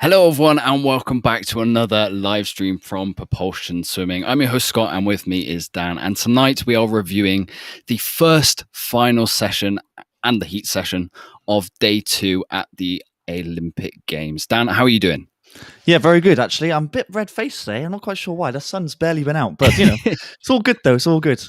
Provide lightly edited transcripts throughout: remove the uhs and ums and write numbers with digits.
Hello, everyone, and welcome back to another live stream from Propulsion Swimming. I'm your host, Scott, and with me is Dan. And tonight we are reviewing the first final session and the heat session of day 2 at the Olympic Games. Dan, how are you doing? Yeah, very good, actually. I'm a bit red-faced today. I'm not quite sure why. The sun's barely been out, but, it's all good, though. It's all good.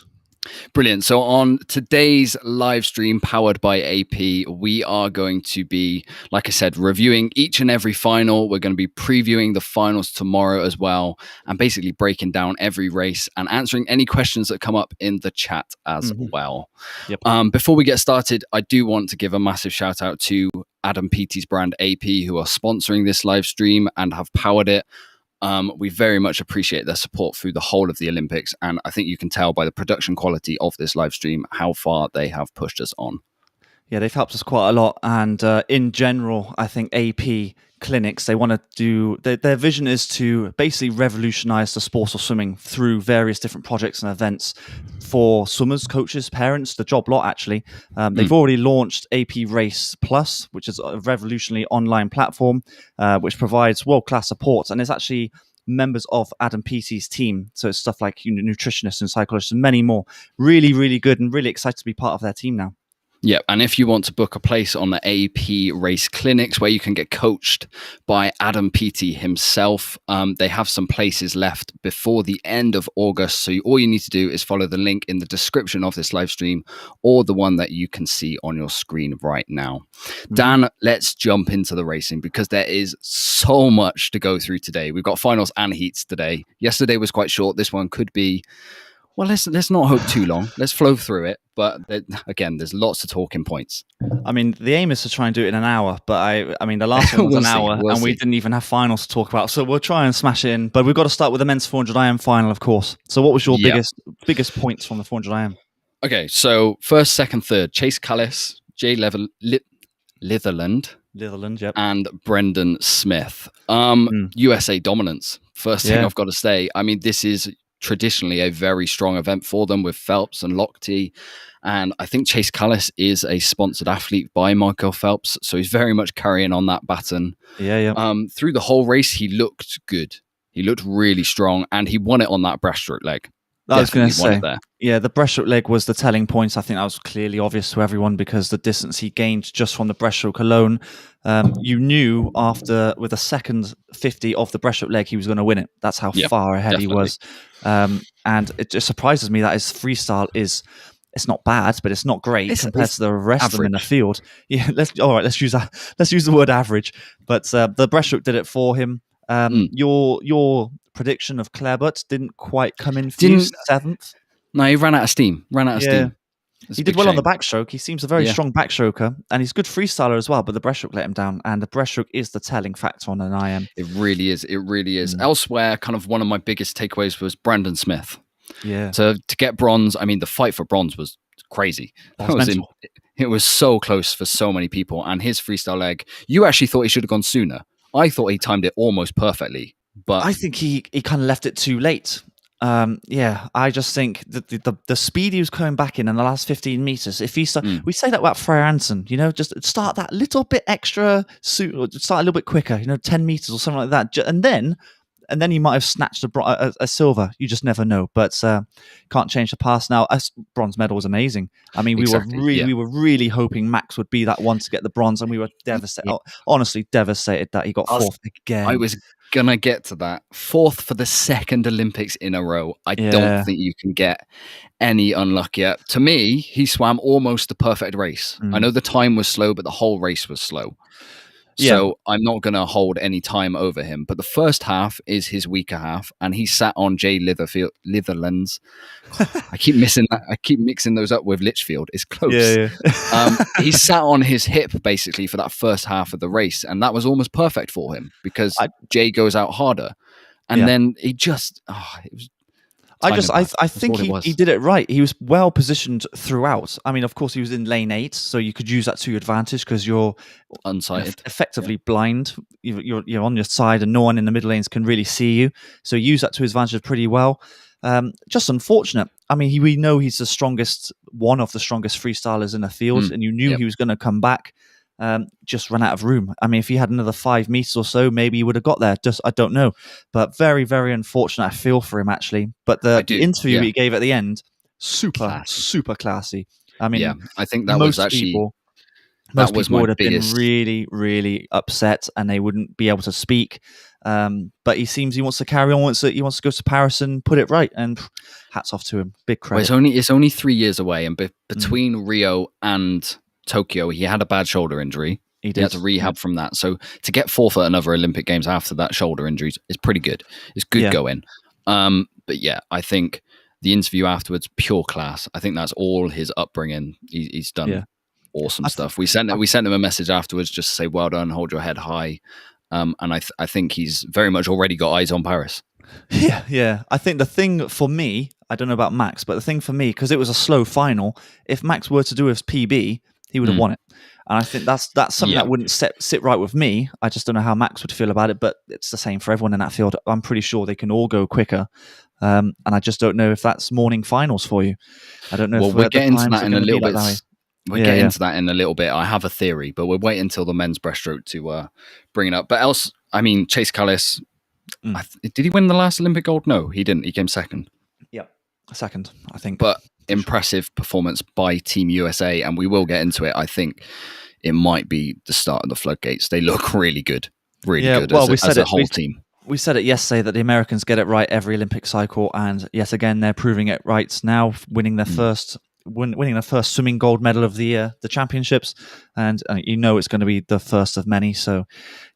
Brilliant. So on today's live stream powered by AP, we are going to be, like I said, reviewing each and every final. We're going to be previewing the finals tomorrow as well, and basically breaking down every race and answering any questions that come up in the chat as well. Yep. Before we get started, I do want to give a massive shout out to Adam Peaty's brand AP, who are sponsoring this live stream and have powered it. We very much appreciate their support through the whole of the Olympics, and I think you can tell by the production quality of this live stream how far they have pushed us on. Yeah, they've helped us quite a lot, and in general, I think AP clinics, they want to do, their vision is to basically revolutionize the sport of swimming through various different projects and events for swimmers, coaches, parents, the job lot actually. They've already launched AP Race Plus, which is a revolutionary online platform which provides world-class support, and it's actually members of Adam Peaty's team. So it's stuff like nutritionists and psychologists and many more. Really, really good, and really excited to be part of their team now. Yeah, and if you want to book a place on the AP Race Clinics where you can get coached by Adam Peaty himself, they have some places left before the end of August. So all you need to do is follow the link in the description of this live stream or the one that you can see on your screen right now. Dan, let's jump into the racing because there is so much to go through today. We've got finals and heats today. Yesterday was quite short. This one could be... Well, let's not hope too long. Let's flow through it. But again, there's lots of talking points. I mean, the aim is to try and do it in an hour. But I mean, the last one was an hour, and we didn't even have finals to talk about. So we'll try and smash it in. But we've got to start with the men's 400 IM final, of course. So what was your biggest points from the 400 IM? Okay, so first, second, third: Chase Kalisz, Jay Litherland, yep, and Brendan Smith. USA dominance. First thing I've got to say. I mean, this is traditionally a very strong event for them with Phelps and Lochte, and I think Chase Kalisz is a sponsored athlete by Michael Phelps, so he's very much carrying on that baton. Through the whole race he looked good, he looked really strong, and he won it on that breaststroke leg. I was going to say, the breaststroke leg was the telling points. I think that was clearly obvious to everyone because the distance he gained just from the breaststroke alone, you knew with the second 50 of the breaststroke leg, he was going to win it. That's how far ahead he was. And it just surprises me that his freestyle it's not bad, but it's not great compared to the rest of them in the field. Yeah, let's use the word average. But the breaststroke did it for him. Your prediction of Clarebut didn't quite come in seventh. No, he ran out of steam. He did well on the backstroke. He seems a very strong backstroker, and he's a good freestyler as well, but the breaststroke let him down, and the breaststroke is the telling factor on an IM. It really is. Elsewhere, kind of one of my biggest takeaways was Brendan Smith. Yeah. So to get bronze, I mean, the fight for bronze was crazy. It was so close for so many people, and his freestyle leg, you actually thought he should have gone sooner. I thought he timed it almost perfectly, but I think he kind of left it too late. I just think that the speed he was coming back in the last 15 meters, if he we say that about Freya Hansen, just start that little bit extra, start a little bit quicker, 10 meters or something like that, and then he might have snatched a silver. You just never know. But can't change the past now. A bronze medal was amazing. I mean, we were really hoping Max would be that one to get the bronze, and we were devastated. Honestly, devastated that he got fourth again. I was gonna get to that. Fourth for the second Olympics in a row. I don't think you can get any unluckier. To me, he swam almost the perfect race. I know the time was slow, but the whole race was slow. So I'm not going to hold any time over him. But the first half is his weaker half, and he sat on Jay Litherland's. I keep missing that. I keep mixing those up with Litchfield. It's close. He sat on his hip basically for that first half of the race, and that was almost perfect for him because Jay goes out harder, and then he just it was. I think he did it right. He was well positioned throughout. I mean, of course, he was in lane 8, so you could use that to your advantage because you're unsighted, effectively blind. You're on your side, and no one in the middle lanes can really see you. So use that to his advantage pretty well. Just unfortunate. I mean, we know he's one of the strongest freestylers in the field, and you knew he was going to come back. just ran out of room. I mean, if he had another 5 meters or so, maybe he would have got there. I don't know. But very, very unfortunate. I feel for him, actually. But the interview he gave at the end, super classy. I mean, I think that was actually... Most people would have been really, really upset, and they wouldn't be able to speak. But he seems he wants to carry on. He wants to go to Paris and put it right. And hats off to him. Big credit. Well, it's only 3 years away, and between Rio and Tokyo, he had a bad shoulder injury. He had to rehab from that. So to get fourth at another Olympic Games after that shoulder injury is pretty good. It's good going. But yeah, I think the interview afterwards, pure class. I think that's all his upbringing. He's done awesome stuff. We sent him a message afterwards just to say, well done, hold your head high. And I think he's very much already got eyes on Paris. Yeah. I think the thing for me, I don't know about Max, but the thing for me, because it was a slow final, if Max were to do his PB, he would have won it. And I think that's something that wouldn't sit right with me. I just don't know how Max would feel about it, but it's the same for everyone in that field. I'm pretty sure they can all go quicker. And I just don't know if that's morning finals for you. I don't know if we'll get into that in a little bit. We'll get into that in a little bit. I have a theory, but we'll wait until the men's breaststroke to bring it up. But else, I mean, Chase Kalisz, did he win the last Olympic gold? No, he didn't. He came second. Yeah, second, I think. But impressive performance by Team USA, and we will get into it. I think it might be the start of the floodgates. They look really good. Really good as a whole team. We said it yesterday that the Americans get it right every Olympic cycle, and yet again, they're proving it right now, winning their first swimming gold medal of the year, the championships, and it's going to be the first of many. So,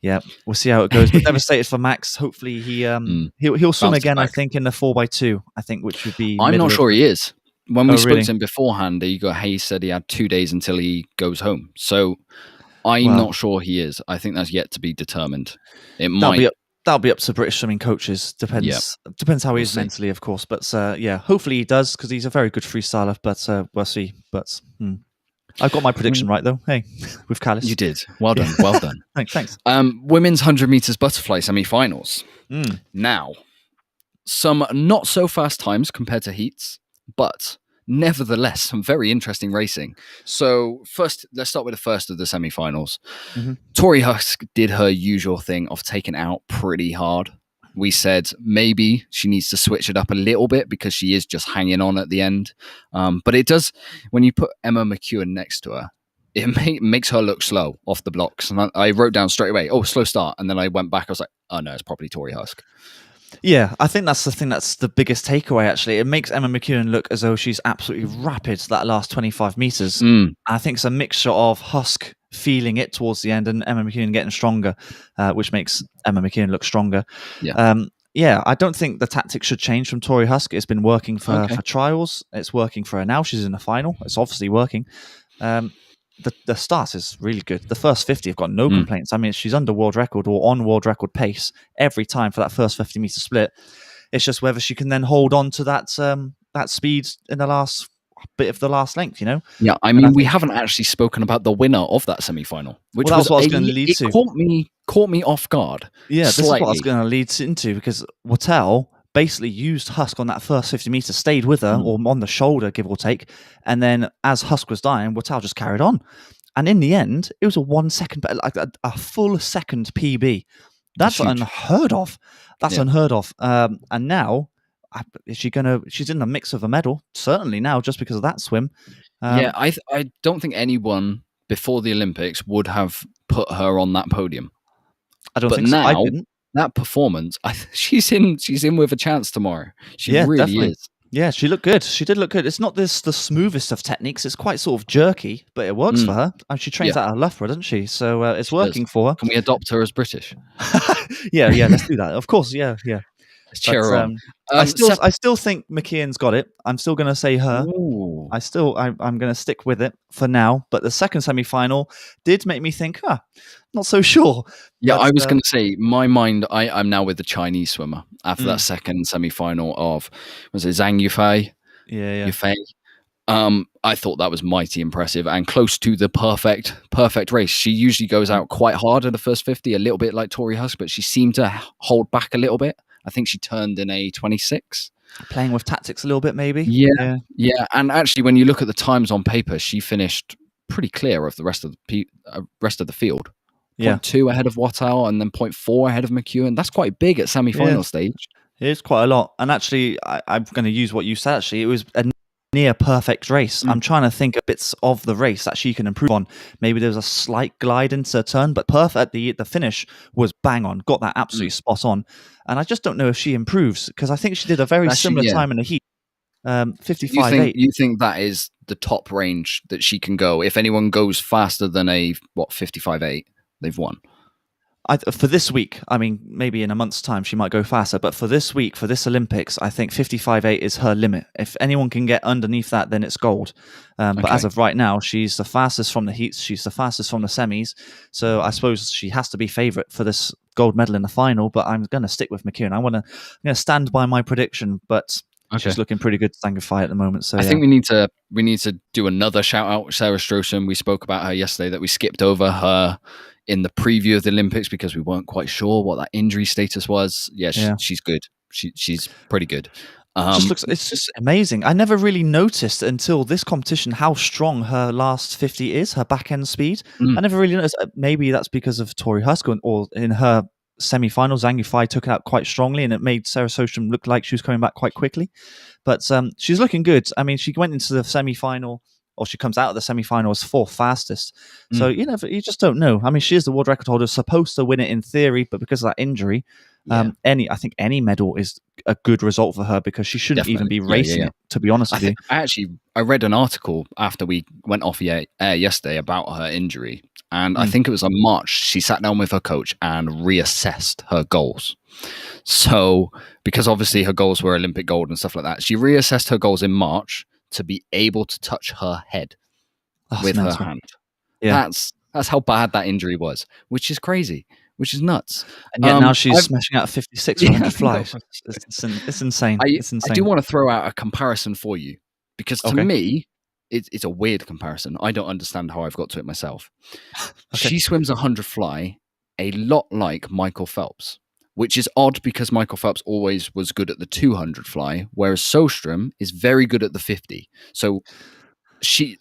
yeah, we'll see how it goes. But devastated for Max. Hopefully, he'll swim again. I think in the 4x2. I think which would be. I'm not sure he is. When we spoke to him beforehand, he said he had 2 days until he goes home. So I'm not sure he is. I think that's yet to be determined. That'll be up to British swimming coaches. Depends how he is mentally, of course. But hopefully he does, because he's a very good freestyler. But we'll see. But I've got my prediction right, though. Hey, with Kalisz. You did. Well done. Well done. Thanks. Women's 100 meters butterfly semi-finals. Now, some not so fast times compared to heats, but nevertheless, some very interesting racing. So first, let's start with the first of the semi-finals. Tori Husk did her usual thing of taking out pretty hard. We said maybe she needs to switch it up a little bit because she is just hanging on at the end. But it does, when you put Emma McKeown next to her, it makes her look slow off the blocks. And I wrote down straight away, slow start. And then I went back, I was like, oh no, it's probably Tori Husk. Yeah, I think that's the thing that's the biggest takeaway, actually. It makes Emma McKeown look as though she's absolutely rapid that last 25 meters. I think it's a mixture of Husk feeling it towards the end and Emma McKeown getting stronger, which makes Emma McKeown look stronger. I don't think the tactics should change from Tori Husk. It's been working for trials. It's working for her now. She's in the final. It's obviously working. The start is really good. The first 50 have got no complaints. I mean, she's under world record or on world record pace every time for that first 50 meter split. It's just whether she can then hold on to that speed in the last bit of the last length, Yeah, I mean, we haven't actually spoken about the winner of that semi-final, which was what I was going to lead to. Caught me off guard. Yeah, this is what I was going to lead into, because Wattel basically used Husk on that first 50 meters, stayed with her or on the shoulder, give or take. And then as Husk was dying, Wattel just carried on. And in the end, it was a 1 second, like a full second PB. That's unheard of. Unheard of. And now, she's in the mix of a medal, certainly now, just because of that swim. I don't think anyone before the Olympics would have put her on that podium. I don't think so. I didn't. That performance, she's in with a chance tomorrow. She really definitely is. Yeah, she looked good. She did look good. It's not the smoothest of techniques. It's quite sort of jerky, but it works for her. And she trains out of Loughborough, doesn't she? So it's working for her. Can we adopt her as British? yeah, let's do that. Of course, yeah. Let's cheer her on. I still think McKeon's got it. I'm still going to say her. Ooh. I'm going to stick with it for now. But the second semi-final did make me think, not so sure. Yeah, but I was going to say, my mind, I'm now with the Chinese swimmer after that second semi-final of, was it Zhang Yufei? Yeah. Yufei. I thought that was mighty impressive and close to the perfect race. She usually goes out quite hard in the first 50, a little bit like Tori Husk, but she seemed to hold back a little bit. I think she turned in a 26. Playing with tactics a little bit, maybe? Yeah. And actually, when you look at the times on paper, she finished pretty clear of the rest of the field. Yeah. 0.2 ahead of Wattow and then 0.4 ahead of McKeown. That's quite big at semi-final stage. It is quite a lot. And actually, I'm going to use what you said. Actually, it was a near perfect race. I'm trying to think of bits of the race that she can improve on. Maybe there was a slight glide into a turn, but perfect. The finish was bang on. Got that absolutely spot on. And I just don't know if she improves, because I think she did a very similar time in the heat. 55.8. You think that is the top range that she can go? If anyone goes faster than a 55.8, they've won. For this week, I mean, maybe in a month's time she might go faster, but for this week, for this Olympics, I think 55.8 is her limit. If anyone can get underneath that, then it's gold. But as of right now, she's the fastest from the heats, she's the fastest from the semis, so I suppose she has to be favourite for this gold medal in the final, but I'm going to stick with McKeown. I'm going to stand by my prediction, but she's looking pretty good to Zangify at the moment. So I think we need to do another shout out. Sarah Strossen, we spoke about her yesterday, that we skipped over her in the preview of the Olympics because we weren't quite sure what that injury status was. She's good. She's pretty good. It's just amazing. I never really noticed until this competition how strong her last 50 is, her back end speed. I never really noticed. Maybe that's because of Tori Hosszu, or in her semi-final, Zangify took it out quite strongly, and it made Sarah Strossen look like she was coming back quite quickly. But she's looking good. I mean, she went into the semi-final, or she comes out of the semi-final as fourth fastest. So you just don't know. I mean, she is the world record holder, supposed to win it in theory, but because of that injury, I think any medal is a good result for her, because she shouldn't even be racing it, to be honest with you. I read an article after we went off air yesterday about her injury, and I think it was on March. She sat down with her coach and reassessed her goals. So, because obviously her goals were Olympic gold and stuff like that, she reassessed her goals in March to be able to touch her head with her hand. Yeah. That's how bad that injury was, which is crazy, which is nuts. And yet now she's smashing out 56 on 100 flies. It's insane. It's insane. I do want to throw out a comparison for you, because to me, it's a weird comparison. I don't understand how I've got to it myself. She swims a 100 fly a lot like Michael Phelps, which is odd because Michael Phelps always was good at the 200 fly, whereas Sjöström is very good at the 50. So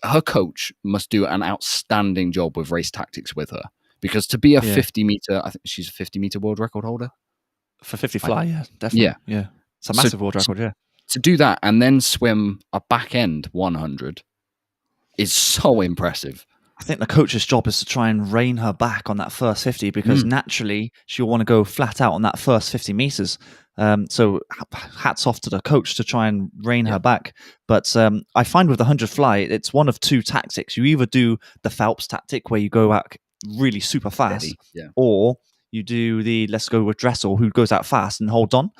her coach must do an outstanding job with race tactics with her, because to be a 50 meter, I think she's a 50 meter world record holder for 50 fly. Definitely. Yeah. It's a massive world record. Yeah. To do that and then swim a back end 100 is so impressive. I think the coach's job is to try and rein her back on that first 50, because naturally she'll want to go flat out on that first 50 meters. So hats off to the coach to try and rein her back. But I find with the 100 fly, it's one of two tactics. You either do the Phelps tactic, where you go out really super fast, or you do the let's go with Dressel, who goes out fast and holds on.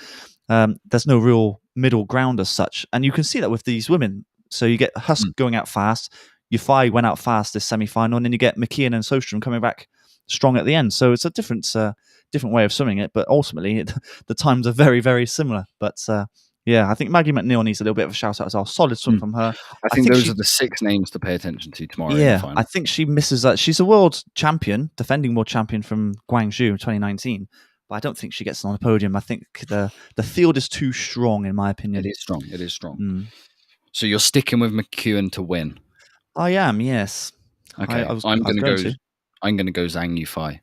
There's no real middle ground as such. And you can see that with these women. So you get Hosszu going out fast. Yafai went out fast this semi-final, and then you get McKeon and Sjöström coming back strong at the end. So it's a different way of swimming it, but ultimately the times are very, very similar. But I think Maggie McNeil needs a little bit of a shout out as well. Solid swim from her. I think those are the 6 names to pay attention to tomorrow. Yeah, I think she misses that. She's a world champion, defending world champion from Guangzhou in 2019. But I don't think she gets on the podium. I think the field is too strong, in my opinion. It is strong. So you're sticking with McKeown to win? I am, yes. Okay, I'm going to go Zhang Yufei.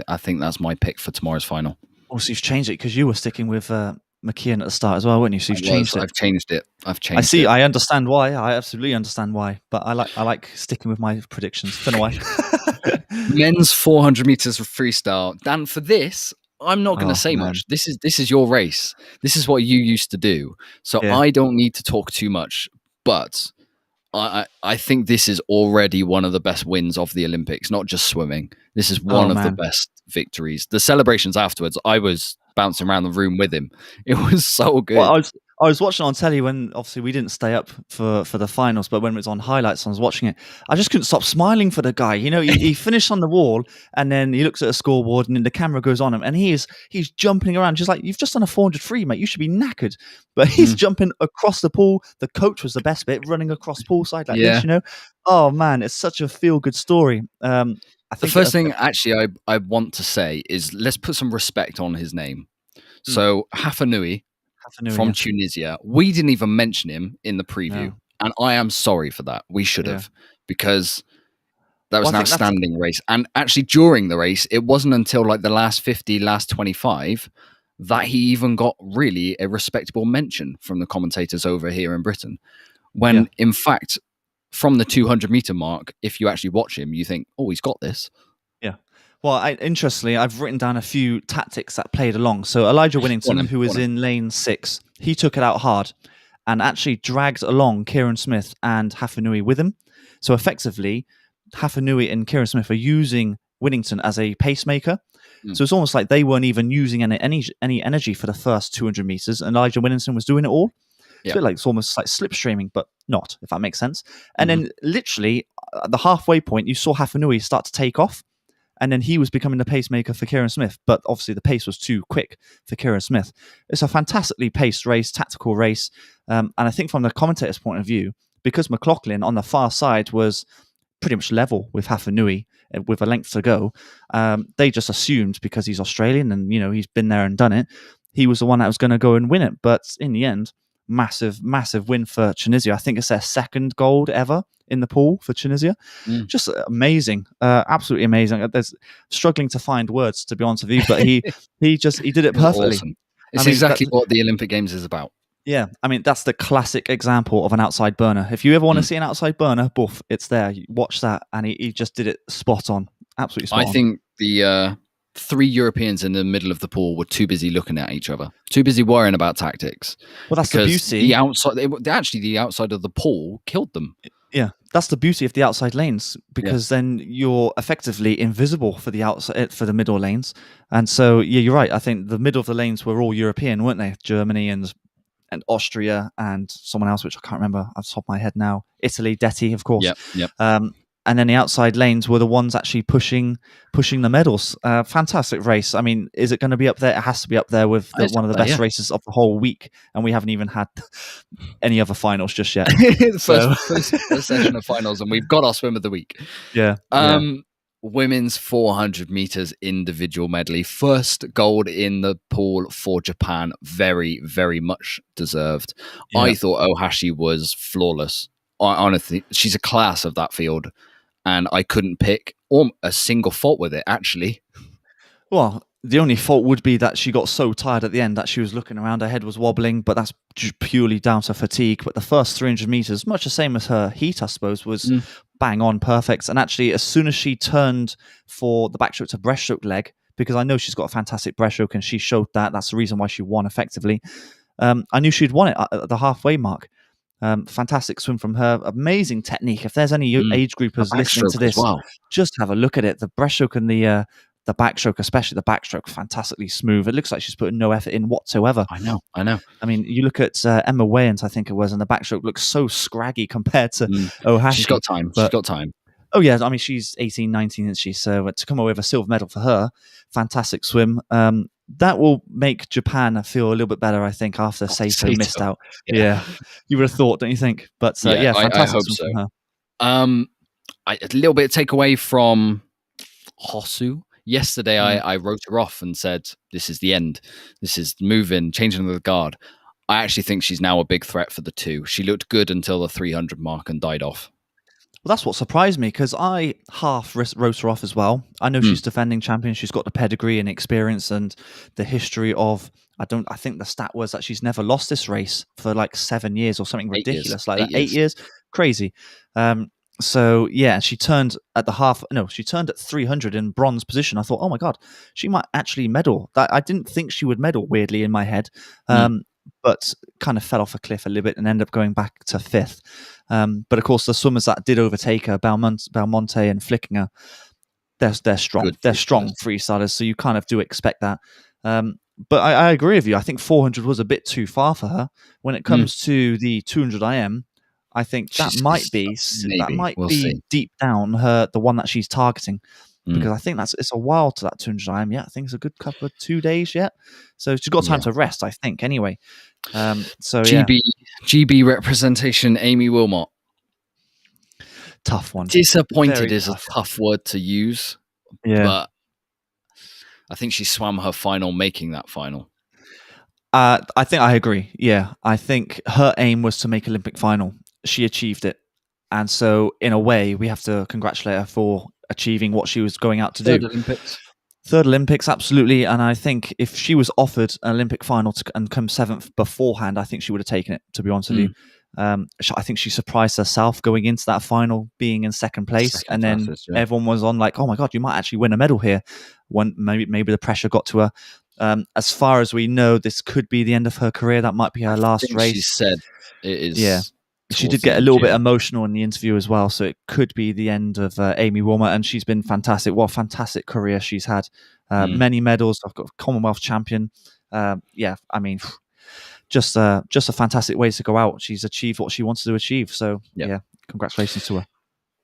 I think that's my pick for tomorrow's final. Oh, so you've changed it because you were sticking with McKeon at the start as well, weren't you? So you've changed it. I've changed it. I see. I understand why. I absolutely understand why. But I like sticking with my predictions. Don't know why. Men's 400 meters of freestyle. Dan, for this, I'm not going to say much. This is your race. This is what you used to do. So I don't need to talk too much. But I think this is already one of the best wins of the Olympics, not just swimming. This is one of the best victories. The celebrations afterwards, I was bouncing around the room with him. It was so good. Well, I was watching on telly when obviously we didn't stay up for the finals, but when it was on highlights, I was watching it. I just couldn't stop smiling for the guy. You know, he finished on the wall, and then he looks at a scoreboard, and then the camera goes on him, and he's jumping around, just like, you've just done a 400 free, mate. You should be knackered. But he's jumping across the pool. The coach was the best bit, running across poolside like this. You know, oh man, it's such a feel good story. I think the first thing actually I want to say is let's put some respect on his name. So Hafanui from Tunisia. We didn't even mention him in the preview. And I am sorry for that. We should have, because That was an outstanding race. And actually, during the race, it wasn't until like the last 50, last 25 that he even got really a respectable mention from the commentators over here in Britain. When, in fact, from the 200-meter mark, if you actually watch him, you think, oh, he's got this. Yeah. Well, interestingly, I've written down a few tactics that played along. So Elijah Winnington, who was in lane 6, he took it out hard and actually dragged along Kieran Smith and Hafenui with him. So effectively, Hafenui and Kieran Smith are using Winnington as a pacemaker. So it's almost like they weren't even using any energy for the first 200 meters, and Elijah Winnington was doing it all. It's a bit like, it's almost like slipstreaming, but not, if that makes sense. And then literally at the halfway point, you saw Hafenui start to take off, and then he was becoming the pacemaker for Kieran Smith. But obviously the pace was too quick for Kieran Smith. It's a fantastically paced race, tactical race. And I think from the commentator's point of view, because McLaughlin on the far side was pretty much level with Hafenui with a length to go, they just assumed because he's Australian and, you know, he's been there and done it, he was the one that was going to go and win it. But in the end, massive win for Tunisia. I think it's their second gold ever in the pool for Tunisia. Just amazing, absolutely amazing. There's struggling to find words, to be honest with you, but he did it perfectly. Awesome. It's exactly what the Olympic Games is about. Yeah, I mean, that's the classic example of an outside burner. If you ever want to see an outside burner, boof, it's there. You watch that, and he just did it spot on. Absolutely spot on. I think the 3 Europeans in the middle of the pool were too busy looking at each other, too busy worrying about tactics. Well, that's the beauty. The outside of the pool killed them. Yeah, that's the beauty of the outside lanes, because then you're effectively invisible for the outside, for the middle lanes. And so, yeah, you're right. I think the middle of the lanes were all European, weren't they? Germany and Austria and someone else, which I can't remember off the top of my head now. Italy, Detti, of course. Yep. And then the outside lanes were the ones actually pushing the medals. Fantastic race. I mean, is it going to be up there? It has to be up there with one of the best races of the whole week. And we haven't even had any other finals just yet. first session of finals, and we've got our swim of the week. Yeah. Women's 400 meters individual medley. First gold in the pool for Japan. Very, very much deserved. Yeah. I thought Ohashi was flawless. Honestly, she's a class of that field, and I couldn't pick a single fault with it, actually. Well, the only fault would be that she got so tired at the end that she was looking around, her head was wobbling, but that's purely down to fatigue. But the first 300 meters, much the same as her heat, I suppose, was bang on perfect. And actually, as soon as she turned for the backstroke to breaststroke leg, because I know she's got a fantastic breaststroke and she showed that, that's the reason why she won effectively. I knew she'd won it at the halfway mark. Fantastic swim from her. Amazing technique. If there's any age groupers listening to this, just have a look at it. The breaststroke and the backstroke, especially the backstroke, fantastically smooth. It looks like she's putting no effort in whatsoever. I know. I mean, you look at Emma Wayans, I think it was, and the backstroke looks so scraggy compared to Ohashi. She's got time. Oh, yeah. I mean, she's 18, 19, isn't she? So to come away with a silver medal for her, fantastic swim. That will make Japan feel a little bit better, I think, after Saito missed out. Yeah. You would have thought, don't you think? But fantastic I hope so. From her. A little bit of takeaway from Hosszu. Yesterday, I wrote her off and said, this is the end. This is moving, changing the guard. I actually think she's now a big threat for the 2. She looked good until the 300 mark and died off. Well, that's what surprised me, because I half wrote her off as well. I know she's defending champion. She's got the pedigree and experience and the history of, I think the stat was that she's never lost this race for like 7 years or something ridiculous like that. 8 years. Crazy. So yeah, she turned at she turned at 300 in bronze position. I thought, oh my God, she might actually medal. I didn't think she would medal, weirdly, in my head. But kind of fell off a cliff a little bit and ended up going back to 5th. But of course, the swimmers that did overtake her, Belmonte and Flickinger, they're strong. They're strong freestylers, so you kind of do expect that. But I agree with you. I think 400 was a bit too far for her. When it comes to the 200 IM, I think that might be deep down the one that she's targeting. Because I think it's a while to that 200 IM. Yeah, I think it's a good couple of 2 days yet. So she's got time to rest, I think, anyway. GB representation, Amy Wilmot. Tough one. Disappointed is a tough word to use. Yeah. But I think she swam her final making that final. I think I agree. Yeah. I think her aim was to make Olympic final. She achieved it. And so, in a way, we have to congratulate her for achieving what she was going out to do. Third Olympics, absolutely. And I think if she was offered an Olympic final and come 7th beforehand, I think she would have taken it, to be honest with you. I think she surprised herself going into that final, being in second place. And then everyone was on like, oh my God, you might actually win a medal here. When maybe the pressure got to her. As far as we know, this could be the end of her career. That might be her last race. She said it is. Yeah. She did get a little bit emotional in the interview as well, so it could be the end of Amy Wilmer, and she's been fantastic. What a fantastic career she's had. Many medals. I've got a Commonwealth champion. Yeah, I mean, just a fantastic way to go out. She's achieved what she wanted to achieve. So, yeah, congratulations to her.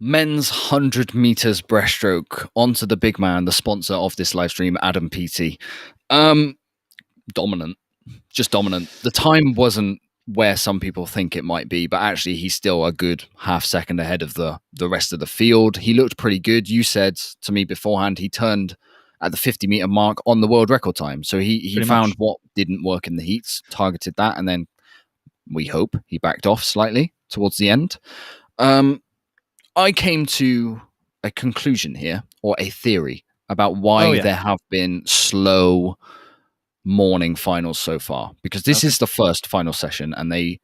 Men's 100 meters breaststroke. Onto the big man, the sponsor of this live stream, Adam Peaty. Dominant. Just dominant. The time wasn't where some people think it might be, but actually he's still a good half second ahead of the rest of the field. He looked pretty good. You said to me beforehand he turned at the 50 meter mark on the world record time. So he found what didn't work in the heats, targeted that, and then we hope he backed off slightly towards the end. I came to a conclusion here, or a theory, about why there have been slow morning finals so far, because this is the first final session, and the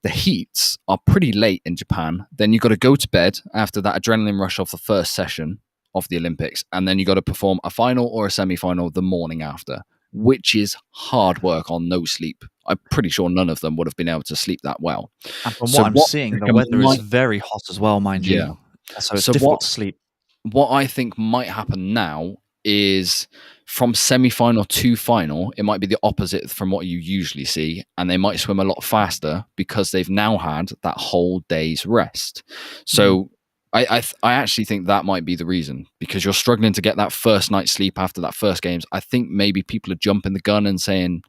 heats are pretty late in Japan. Then you got to go to bed after that adrenaline rush of the first session of the Olympics, and then you got to perform a final or a semi-final the morning after, which is hard work on no sleep. I'm pretty sure none of them would have been able to sleep that well. And from what I'm seeing, the weather is very hot as well, mind you. So it's difficult to sleep. What I think might happen now is from semi-final to final, it might be the opposite from what you usually see, and they might swim a lot faster because they've now had that whole day's rest. So I actually think that might be the reason, because you're struggling to get that first night's sleep after that first games. I think maybe people are jumping the gun and saying,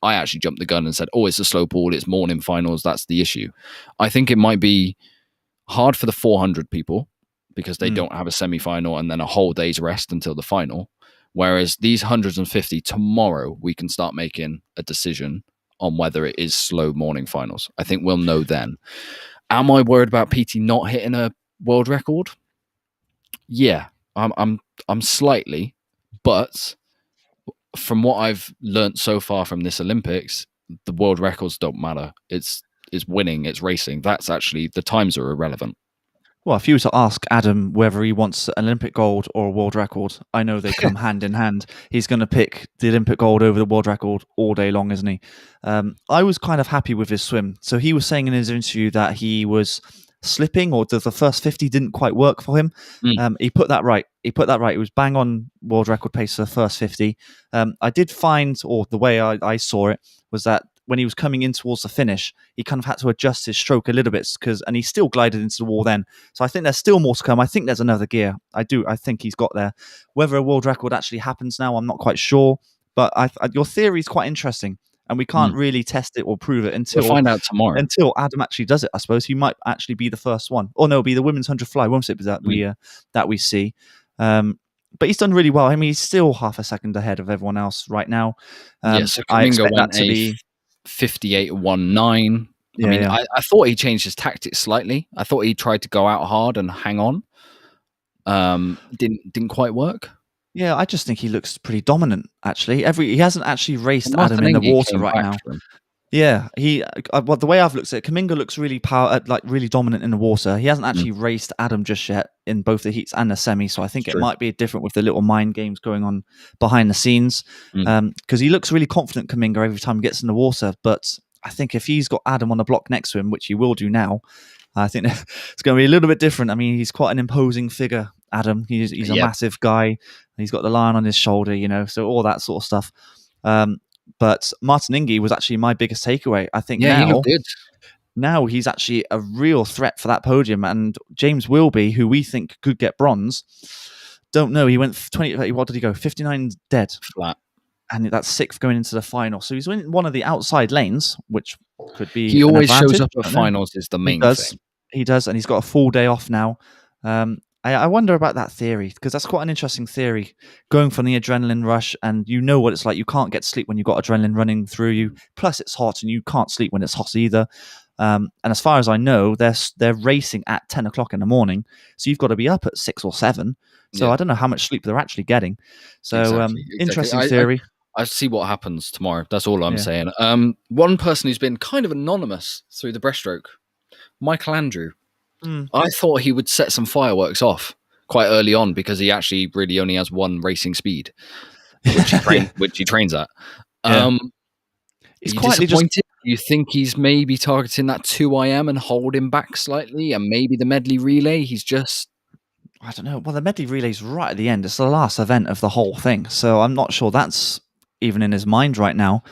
I actually jumped the gun and said, oh, it's a slow pool, it's morning finals, that's the issue. I think it might be hard for the 400 people because they don't have a semi-final and then a whole day's rest until the final. Whereas these 150 tomorrow, we can start making a decision on whether it is slow morning finals. I think we'll know then. Am I worried about PT not hitting a world record? Yeah, I'm slightly, but from what I've learnt so far from this Olympics, the world records don't matter. It's winning, it's racing. That's actually, the times are irrelevant. Well, if you were to ask Adam whether he wants an Olympic gold or a world record, I know they come hand in hand. He's going to pick the Olympic gold over the world record all day long, isn't he? I was kind of happy with his swim. So he was saying in his interview that he was slipping, or the first 50 didn't quite work for him. He put that right. He was bang on world record pace for the first 50. I did find, or the way I saw it, was that when he was coming in towards the finish, he kind of had to adjust his stroke a little bit, and he still glided into the wall then. So I think there's still more to come. I think there's another gear. I think he's got there. Whether a world record actually happens now, I'm not quite sure. But your theory is quite interesting, and we can't really test it or prove it until we'll find out tomorrow. Until Adam actually does it, I suppose. He might actually be the first one. Or no, it'll be the women's 100 fly, won't it? That we see. But he's done really well. I mean, he's still half a second ahead of everyone else right now. So I expect that to be 58.19. I thought he changed his tactics slightly. I thought he tried to go out hard and hang on. Didn't quite work. Yeah, I just think he looks pretty dominant. Actually, he hasn't actually raced Adam in the water right now. Yeah, the way I've looked at it, Kaminga looks really really dominant in the water. He hasn't actually raced Adam just yet in both the heats and the semi, so I think it might be different with the little mind games going on behind the scenes. Because he looks really confident, Kaminga, every time he gets in the water. But I think if he's got Adam on the block next to him, which he will do now, I think it's going to be a little bit different. I mean, he's quite an imposing figure, Adam. He's a massive guy. He's got the lion on his shoulder, so all that sort of stuff. But Martin Inge was actually my biggest takeaway. I think he looked good. Now he's actually a real threat for that podium. And James Wilby, who we think could get bronze, don't know. He went 20. What did he go? 59 dead. Flat. And that's 6th going into the final. So he's in one of the outside lanes, which could be. He always shows up at finals. Is the main thing. He does, and he's got a full day off now. I wonder about that theory, because that's quite an interesting theory. Going from the adrenaline rush, and you know what it's like. You can't get sleep when you've got adrenaline running through you. Plus, it's hot, and you can't sleep when it's hot either. And as far as I know, they're racing at 10 o'clock in the morning, so you've got to be up at 6 or 7. So I don't know how much sleep they're actually getting. So exactly. interesting theory. I see what happens tomorrow. That's all I'm saying. One person who's been kind of anonymous through the breaststroke, Michael Andrew. I thought he would set some fireworks off quite early on because he actually really only has one racing speed, which he trains at. He's quietly disappointed. You think he's maybe targeting that 2IM and hold him back slightly, and maybe the medley relay? He's just, I don't know. Well, the medley relay's right at the end. It's the last event of the whole thing, so I'm not sure that's even in his mind right now.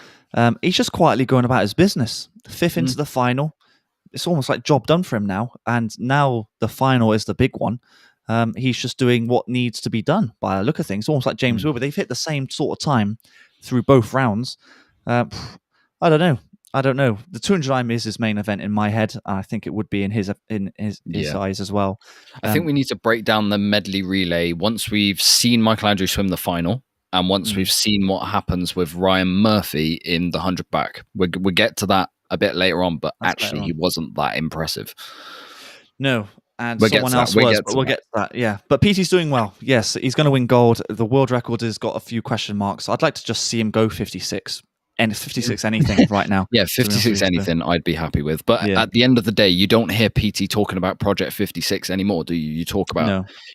He's just quietly going about his business. 5th into the final. It's almost like job done for him now, and now the final is the big one. He's just doing what needs to be done by the look of things. Almost like James Wilber. They've hit the same sort of time through both rounds. I don't know. The 200 is his main event in my head, and I think it would be in his eyes as well. I think we need to break down the medley relay once we've seen Michael Andrew swim the final, and once we've seen what happens with Ryan Murphy in the 100 back. We'll get to that a bit later on, but actually he wasn't that impressive. No, and someone else was, but we'll get to that. Yeah, but PT's doing well. Yes, he's going to win gold. The world record has got a few question marks. I'd like to just see him go 56. And 56 anything right now. Yeah, 56 anything I'd be happy with. But at the end of the day, you don't hear PT talking about Project 56 anymore, do you?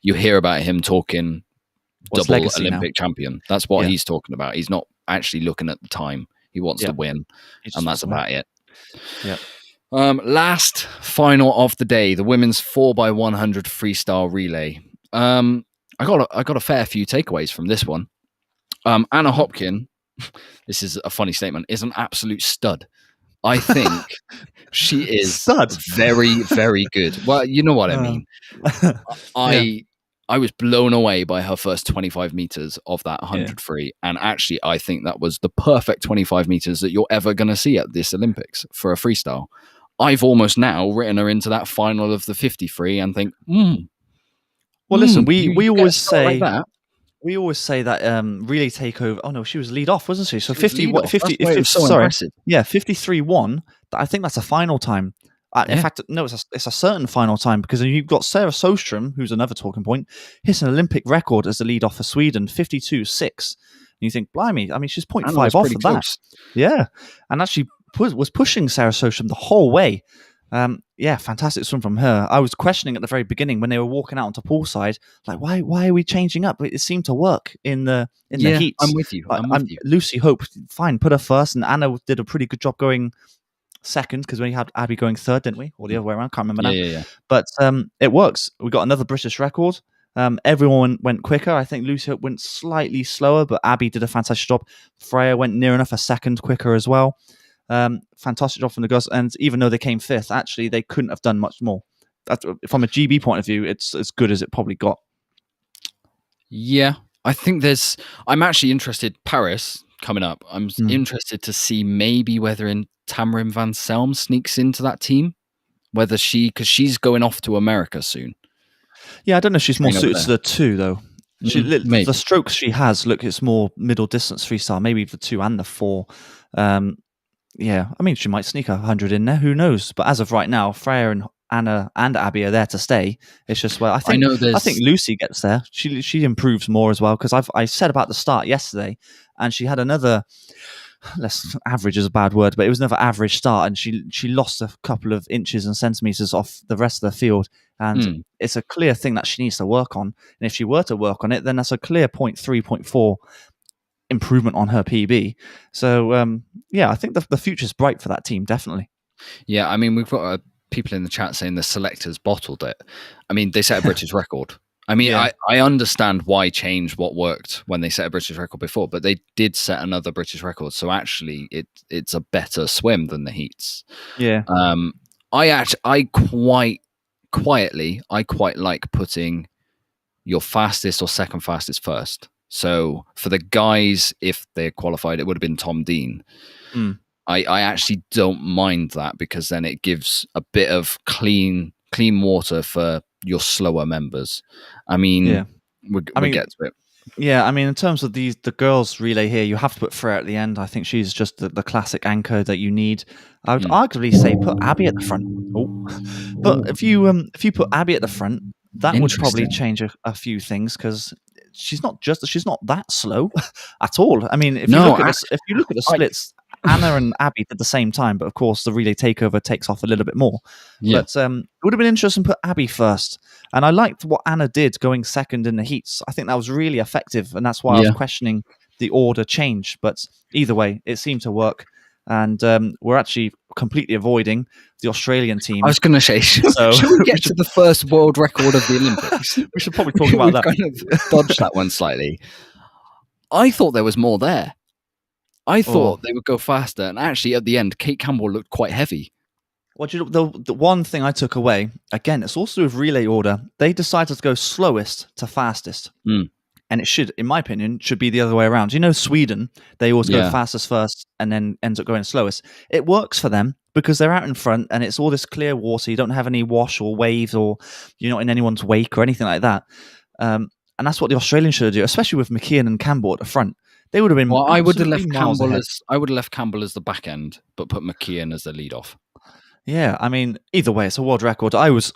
You hear about him talking double Olympic champion. That's what he's talking about. He's not actually looking at the time. He wants to win, and that's about it. Yeah. Last final of the day, the women's 4x100 freestyle relay. I got a fair few takeaways from this one. Anna Hopkin, this is a funny statement, is an absolute stud. I think she is very, very good. Well, you know what I mean. I was blown away by her first 25 meters of that 100 free. And actually, I think that was the perfect 25 meters that you're ever going to see at this Olympics for a freestyle. I've almost now written her into that final of the 50 free and think, well, listen, we always say like that. We always say that relay takeover. Oh no, she was lead off, wasn't she? So 53-1. I think that's a final time. In fact, no, it's a certain final time because you've got Sarah Sjöström, who's another talking point, hits an Olympic record as the lead off for Sweden, 52.6. And you think, blimey, I mean, she's 0.5 off of that. Yeah, and actually was pushing Sarah Sjöström the whole way. Fantastic swim from her. I was questioning at the very beginning when they were walking out onto poolside, like why are we changing up? It seemed to work in the heats. I'm with you. Lucy Hope, fine, put her first, and Anna did a pretty good job going second because we had Abby going third, didn't we? Or the other way around, can't remember now. Yeah. But it works. We got another British record. Everyone went quicker. I think Lucy Hope went slightly slower, but Abby did a fantastic job. Freya went near enough a second quicker as well. Fantastic job from the girls, and even though they came fifth, actually they couldn't have done much more. From a GB point of view, it's as good as it probably got. Yeah, I think I'm actually interested. Paris coming up. I'm interested to see maybe whether Tamarin Van Selm sneaks into that team. Whether because she's going off to America soon. Yeah, I don't know if she's more suited to the 2 though. The strokes she has, it's more middle distance freestyle. Maybe the 2 and the 4. Yeah, I mean, she might sneak 100 in there. Who knows? But as of right now, Freya and Anna and Abby are there to stay. It's just I think Lucy gets there. She improves more as well because I said about the start yesterday, and she had another. Less average is a bad word, but it was another average start, and she lost a couple of inches and centimeters off the rest of the field, and it's a clear thing that she needs to work on. And if she were to work on it, then that's a clear 0.3, 0.4 improvement on her PB. So I think the future's bright for that team, definitely. Yeah, I mean, we've got people in the chat saying the selectors bottled it. I mean, they set a British record. I mean, I understand why change what worked when they set a British record before, but they did set another British record. So actually, it's a better swim than the heats. Yeah. I quite like putting your fastest or second fastest first. So for the guys, if they're qualified, it would have been Tom Dean. I actually don't mind that because then it gives a bit of clean water for your slower members. I mean, we'll get to it. Yeah, I mean, in terms of the girls' relay here, you have to put Freya at the end. I think she's just the classic anchor that you need. I would arguably say put Abby at the front. But if you put Abby at the front, that would probably change a few things because she's not that slow at all. I mean, if you look at the splits, Anna and Abby did the same time, but of course the relay takeover takes off a little bit more. Yeah. But it would have been interesting to put Abby first. And I liked what Anna did going second in the heats. I think that was really effective, and that's why I was questioning the order change. But either way, it seemed to work. And we're actually completely avoiding the Australian team. I was going to say, should we get to the first world record of the Olympics? We should probably talk about that. Kind of dodged that one slightly. I thought there was more there. I thought they would go faster. And actually, at the end, Kate Campbell looked quite heavy. Well, the one thing I took away, again, it's also with relay order. They decided to go slowest to fastest. And it should, in my opinion, should be the other way around. You know, Sweden, they always go fastest first and then ends up going slowest. It works for them because they're out in front and it's all this clear water. You don't have any wash or waves or you're not in anyone's wake or anything like that. And that's what the Australians should do, especially with McKeon and Campbell at the front. They would have been. Well, I would have left Campbell as the back end, but put McKeon as the lead off. Yeah, I mean, either way, it's a world record. I was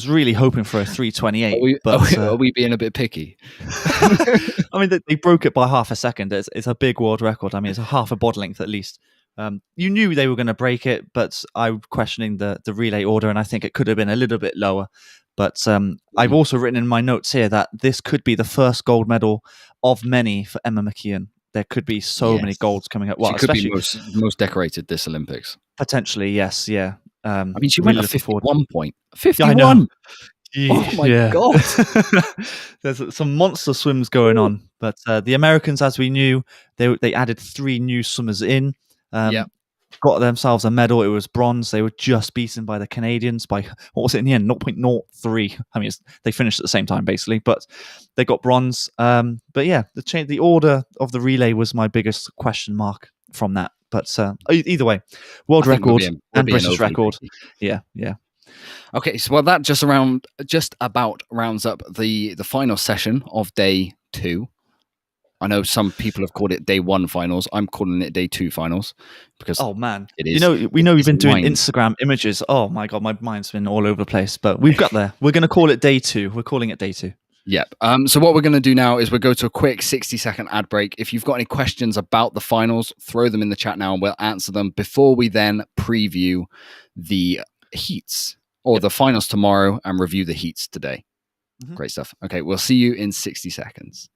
really hoping for a 3:28. Are we being a bit picky? I mean, they broke it by half a second. It's a big world record. I mean, it's a half a bod length at least. You knew they were going to break it, but I'm questioning the relay order, and I think it could have been a little bit lower. But I've also written in my notes here that this could be the first gold medal of many for Emma McKeon. There could be so many golds coming up. Well, she could be most decorated this Olympics. Potentially, yes, yeah. I mean, she went at 51 point. 51! Yeah, oh my God. There's some monster swims going on. But the Americans, as we knew, they added 3 new swimmers in. Got themselves a medal. It was bronze. They were just beaten by the Canadians by, what was it in the end? 0.03. I mean, they finished at the same time, basically, but they got bronze. But yeah, the order of the relay was my biggest question mark from that. But either way, world record and British record. Yeah. Okay, so that just about rounds up the final session of day 2. I know some people have called it day 1 finals. I'm calling it day 2 finals because it is. We know we've been doing Instagram images. Oh my God, my mind's been all over the place, but we've got there. We're going to call it day 2. We're calling it day 2. Yep. So what we're going to do now is we'll go to a quick 60-second ad break. If you've got any questions about the finals, throw them in the chat now and we'll answer them before we then preview the heats or the finals tomorrow and review the heats today. Mm-hmm. Great stuff. Okay, we'll see you in 60 seconds.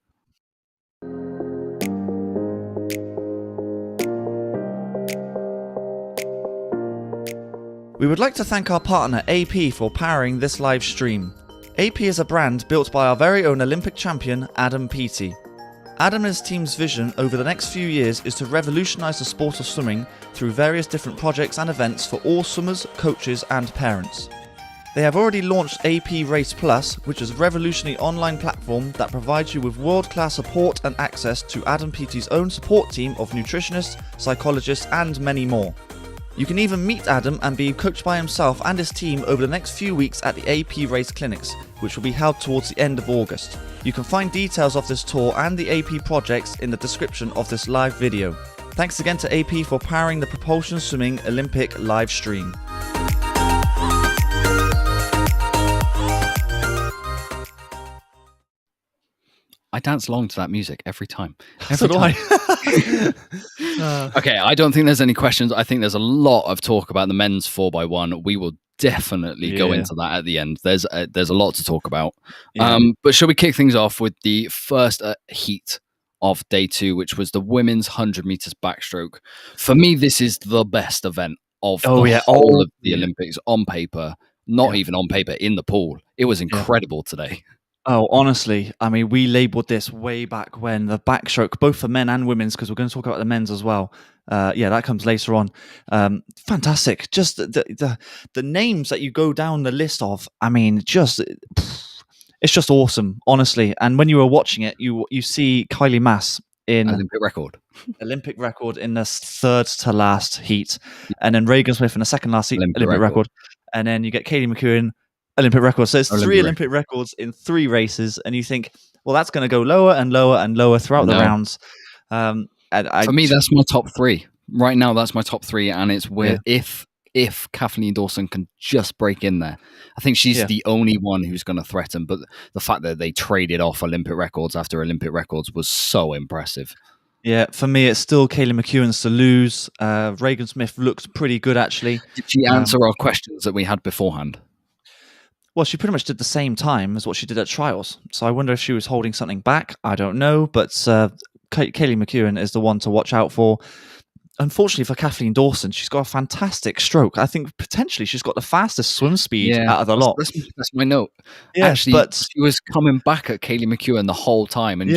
We would like to thank our partner AP for powering this live stream. AP is a brand built by our very own Olympic champion, Adam Peaty. Adam and his team's vision over the next few years is to revolutionise the sport of swimming through various different projects and events for all swimmers, coaches and parents. They have already launched AP Race Plus, which is a revolutionary online platform that provides you with world-class support and access to Adam Peaty's own support team of nutritionists, psychologists and many more. You can even meet Adam and be coached by himself and his team over the next few weeks at the AP Race Clinics, which will be held towards the end of August. You can find details of this tour and the AP projects in the description of this live video. Thanks again to AP for powering the Propulsion Swimming Olympic live stream. I dance along to that music every time. So do I. Okay, I don't think there's any questions. I think there's a lot of talk about the men's 4x1. We will definitely go into that at the end. There's a lot to talk about. But shall we kick things off with the first heat of day 2, which was the women's 100 meters backstroke. For me, this is the best event of all of the Olympics on paper. Not even on paper, in the pool. It was incredible today. Oh, honestly, I mean, we labelled this way back when the backstroke, both for men and women's, because we're going to talk about the men's as well. That comes later on. Fantastic. Just the names that you go down the list of, I mean, it's just awesome, honestly. And when you were watching it, you see Kaylee Mass in Olympic record in the third to last heat, and then Regan Smith in the second last heat, Olympic record. And then you get Kaylee McKeown, Olympic record. So it's Olympic 3 Olympic records in 3 races, and you think, Well, that's going to go lower and lower and lower throughout the rounds. For me, that's my top three. Right now, that's my top three, and it's where if Kathleen Dawson can just break in there, I think she's the only one who's going to threaten. But the fact that they traded off Olympic records after Olympic records was so impressive. Yeah, for me, it's still Kaylee McKeown's to lose. Regan Smith looked pretty good, actually. Did she answer our questions that we had beforehand? Well, she pretty much did the same time as what she did at trials. So I wonder if she was holding something back. I don't know. But Kaylee McKeown is the one to watch out for. Unfortunately for Kathleen Dawson, she's got a fantastic stroke. I think potentially she's got the fastest swim speed out of the lot. That's my note. Yeah, actually, but she was coming back at Kaylee McKeown the whole time, and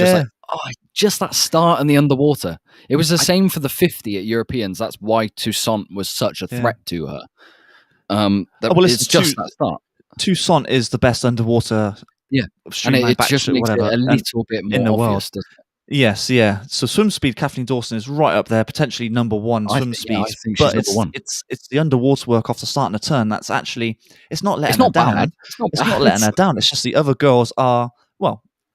just that start in the underwater. It was the same for the 50 at Europeans. That's why Toussaint was such a threat to her. It's just that start. Toussaint is the best underwater. Yeah, and it just makes it a little bit more in the obvious. World. Yes, yeah. So swim speed, Kathleen Dawson is right up there, potentially number one swim speed. I think she's number one. It's the underwater work off the start and the turn that's actually it's not letting her down. It's not letting her down. It's just the other girls are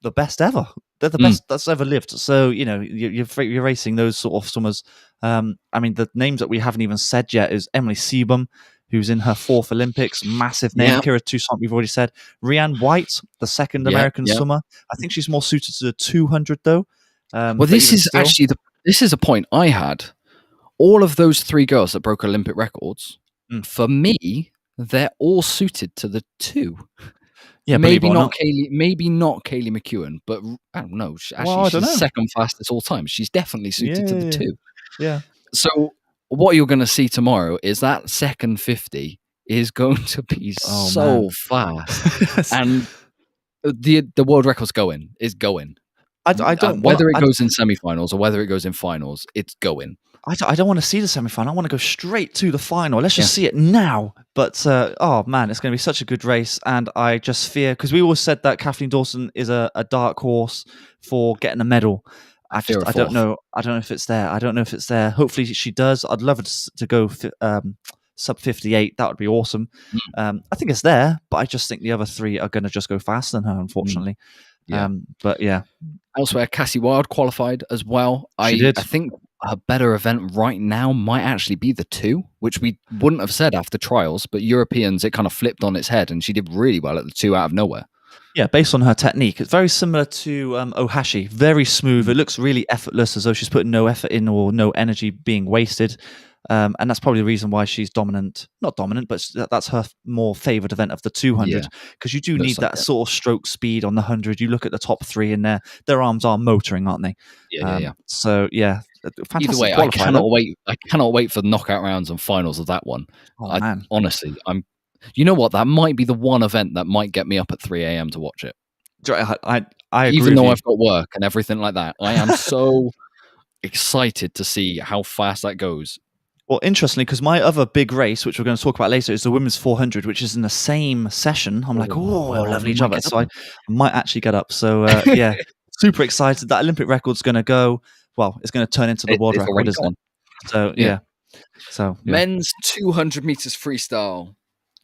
the best ever. They're the best that's ever lived. So you're racing those sort of swimmers. I mean, the names that we haven't even said yet is Emily Seebohm, who's in her 4th Olympics, massive name. Yep. Kira Toussaint, we've already said. Rhiannon White, the second American swimmer. I think she's more suited to the 200 though. This is a point I had. All of those 3 girls that broke Olympic records, for me, they're all suited to the 2. Yeah, maybe not Kaylee McKeown, but I don't know. She's second fastest all time. She's definitely suited to the 2. Yeah. So what you're going to see tomorrow is that second 50 is going to be fast, and the world record's going. I don't whether it goes in semi-finals or whether it goes in finals, it's going. I don't want to see the semi-final. I want to go straight to the final. Let's just see it now. But oh man, it's going to be such a good race, and I just fear because we always said that Kathleen Dawson is a dark horse for getting a medal. I don't know. I don't know if it's there. Hopefully she does. I'd love it to go sub 58. That would be awesome. I think it's there, but I just think the other 3 are going to just go faster than her, unfortunately. But yeah. Elsewhere, Cassie Wild qualified as well. She did. I think a better event right now might actually be the 2, which we wouldn't have said after trials, but Europeans, it kind of flipped on its head, and she did really well at the 2 out of nowhere. Yeah, based on her technique. It's very similar to Hosszu. Very smooth. It looks really effortless, as though she's putting no effort in or no energy being wasted. And that's probably the reason why she's dominant. Not dominant, but that's her more favoured event of the 200. Because you do need that sort of stroke speed on the 100. You look at the top 3 in there. Their arms are motoring, aren't they? Yeah. So, yeah. Fantastic. Either way, I cannot wait for the knockout rounds and finals of that one. Oh, man. Honestly, you know what? That might be the one event that might get me up at 3 a.m. to watch it. I agree. Even though I've got work and everything like that, I am so excited to see how fast that goes. Well, interestingly, because my other big race, which we're going to talk about later, is the women's 400, which is in the same session. I'm like, lovely job. So I might actually get up. So, yeah, super excited. That Olympic record's going to go, it's going to turn into the world record, isn't it? So, yeah. Men's 200 meters freestyle.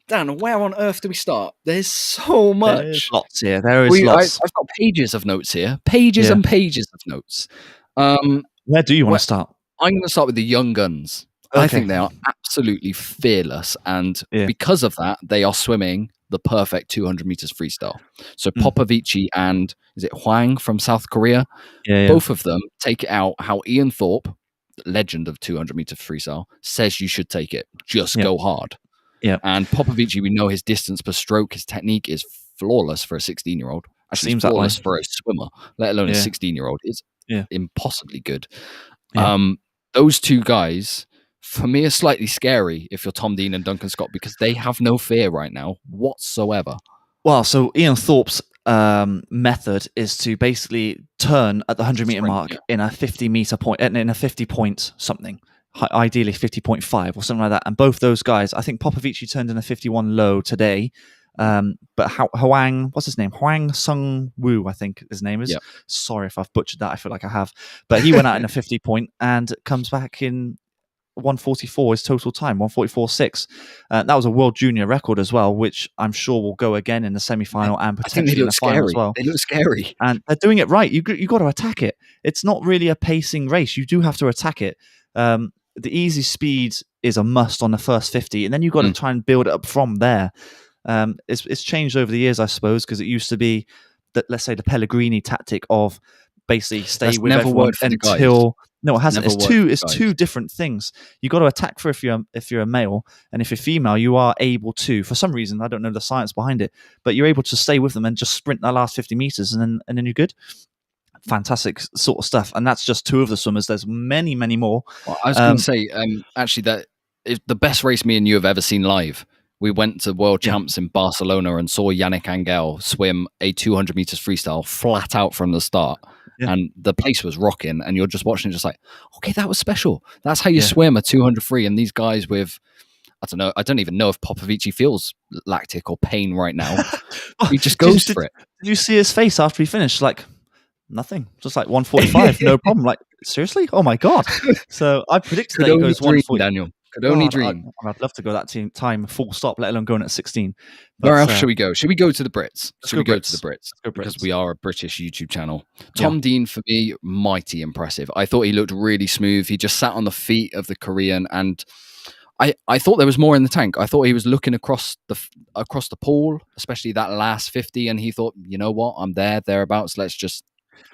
Dan, where on earth do we start? There's so much. There's lots here. There is lots. I've got pages of notes here. Pages and pages of notes. Where do you want to start? I'm going to start with the young guns. Okay. I think they are absolutely fearless. And because of that, they are swimming the perfect 200 meters freestyle. So Popovici and, is it Hwang from South Korea? Both of them take it out how Ian Thorpe, legend of 200 meters freestyle, says you should take it. Just go hard. Yeah. And Popovici, we know his distance per stroke, his technique is flawless for a 16-year-old. Actually, seems flawless for a swimmer, let alone a 16-year-old. It's impossibly good. Yeah. Those 2 guys, for me, are slightly scary if you're Tom Dean and Duncan Scott, because they have no fear right now whatsoever. Well, so Ian Thorpe's method is to basically turn at the 100-meter mark in a 50-meter point, in a 50 point something. Ideally 50.5 or something like that. And both those guys, I think Popovici turned in a 51 low today. But Hwang, what's his name? Hwang Sung Woo, I think his name is. Yep. Sorry if I've butchered that. I feel like I have. But he went out in a 50 point and comes back in 144 his total time, 144.6. That was a world junior record as well, which I'm sure will go again in the semi-final and potentially in the final as well. They look scary. And they're doing it right. You got to attack it. It's not really a pacing race. You do have to attack it. The easy speed is a must on the first 50, and then you've got to try and build it up from there. It's changed over the years, I suppose, because it used to be that, let's say, the Pellegrini tactic of basically stay with everyone until... No, it hasn't. It's two different things. You got to attack for if you're a male, and if you're female, you are able to, for some reason, I don't know the science behind it, but you're able to stay with them and just sprint the last 50 meters, and then you're good. Fantastic sort of stuff, and that's just two of the swimmers. There's many, many more. Well, I was going to say, actually, that is the best race me and you have ever seen live. We went to World Champs in Barcelona and saw Yannick Angel swim a 200 meters freestyle flat out from the start. Yeah. And the place was rocking, and you're just watching it just like, okay, that was special. That's how you swim a 200 free. And these guys with, I don't know, I don't even know if Popovici feels lactic or pain right now. He just goes for it. Did you see his face after he finished? Like, nothing. Just like 145, no problem. Like, seriously? Oh my God. So I predicted that he goes 140. Daniel. Could only dream. I'd love to go that time full stop, let alone going at 16. But, where else should we go? Should we go to the Brits? Should we go to the Brits? Because we are a British YouTube channel. Tom Dean, for me, mighty impressive. I thought he looked really smooth. He just sat on the feet of the Korean, and I thought there was more in the tank. I thought he was looking across the pool, especially that last 50, and he thought, you know what, I'm thereabouts. Let's just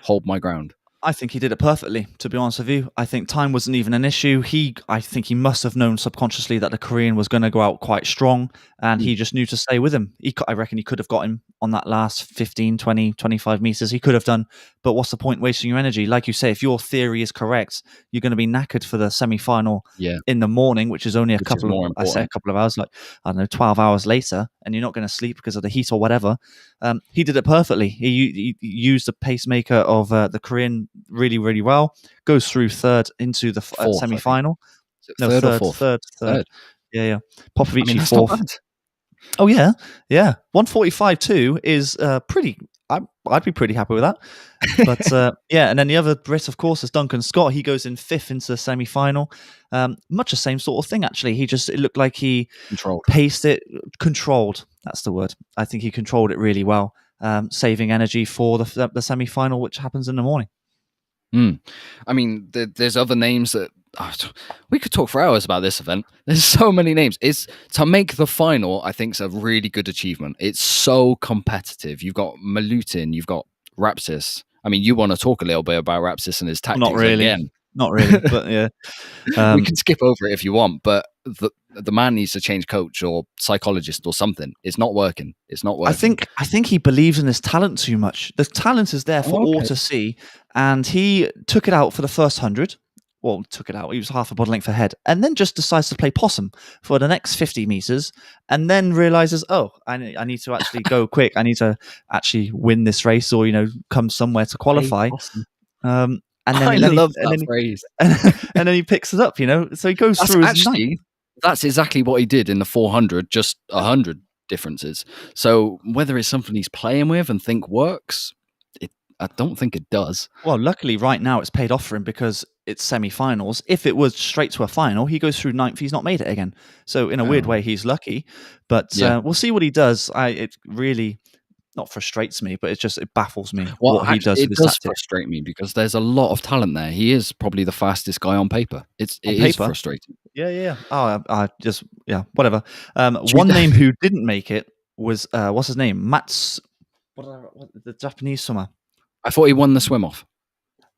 hold my ground. I think he did it perfectly, to be honest with you. I think time wasn't even an issue. I think he must have known subconsciously that the Korean was going to go out quite strong, and he just knew to stay with him. I reckon he could have got him on that last 15, 20, 25 meters. He could have done, but what's the point wasting your energy? Like you say, if your theory is correct, you're going to be knackered for the semi-final in the morning, which is only a couple of hours, like, I don't know, 12 hours later, and you're not going to sleep because of the heat or whatever. He did it perfectly. He used the pacemaker of the Korean really, really well. Goes through third into the semi-final. No, third. Yeah. Popovici fourth. Oh yeah. 145.2 is pretty. I'd be pretty happy with that. But and then the other Brit, of course, is Duncan Scott. He goes in fifth into the semi-final. Much the same sort of thing, actually. It looked like he paced it, controlled. That's the word. I think he controlled it really well, saving energy for the semi-final, which happens in the morning. I mean, there's other names that we could talk for hours about this event. There's so many names. It's to make the final, I think, is a really good achievement. It's so competitive. You've got Milutin, you've got Rapsis. I mean, you want to talk a little bit about Rapsis and his tactics? Not really. Again. Not really, but yeah. We can skip over it if you want, but the man needs to change coach or psychologist or something. It's not working. I think he believes in his talent too much. The talent is there for all to see, and he took it out for the first 100. Well, took it out. He was half a body length ahead, and then just decides to play possum for the next 50 meters, and then realizes, I need to actually go quick. I need to actually win this race, or come somewhere to qualify. And then, I love that phrase. And then he picks it up, So he goes through his night. That's exactly what he did in the 400, just 100 differences. So whether it's something he's playing with and think works, I don't think it does. Well, luckily right now it's paid off for him because it's semi-finals. If it was straight to a final, he goes through ninth, he's not made it again. So in a weird way, he's lucky. But we'll see what he does. It really... not frustrates me, but it baffles me what he does. It does frustrate me because there's a lot of talent there. He is probably the fastest guy on paper. It is frustrating. Yeah. Whatever. One name who didn't make it was what's his name? Mats. The Japanese swimmer. I thought he won the swim off.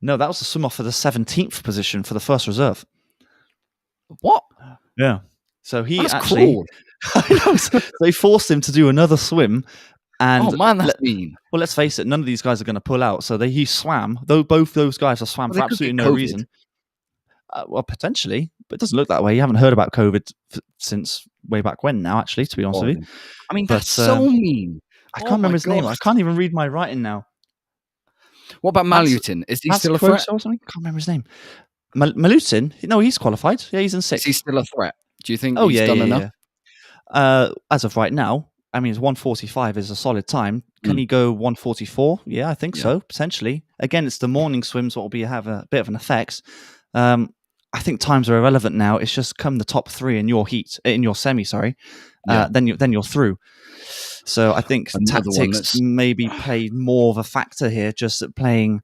No, that was the swim off for the 17th position for the first reserve. What? Yeah. So he That's actually. Cruel. I know, so they forced him to do another swim. And that's mean. Well, let's face it, none of these guys are going to pull out. So he swam, though both those guys have swam for absolutely no reason. Well, potentially, but it doesn't look that way. You haven't heard about COVID since way back when now, actually, to be honest with you. I mean, that's so mean. I can't remember his name. I can't even read my writing now. What about Milutin? Is he still a threat? Or something? I can't remember his name. Milutin? No, he's qualified. Yeah, he's in sixth. Is he still a threat? Do you think he's done enough? Yeah. As of right now, I mean, 145 is a solid time. Can he go 144? Yeah, I think so, potentially. Again, it's the morning swims what will have a bit of an effect. I think times are irrelevant now. It's just come the top 3 in your semi, sorry. Then you're through. So I think tactics maybe play more of a factor here, just at playing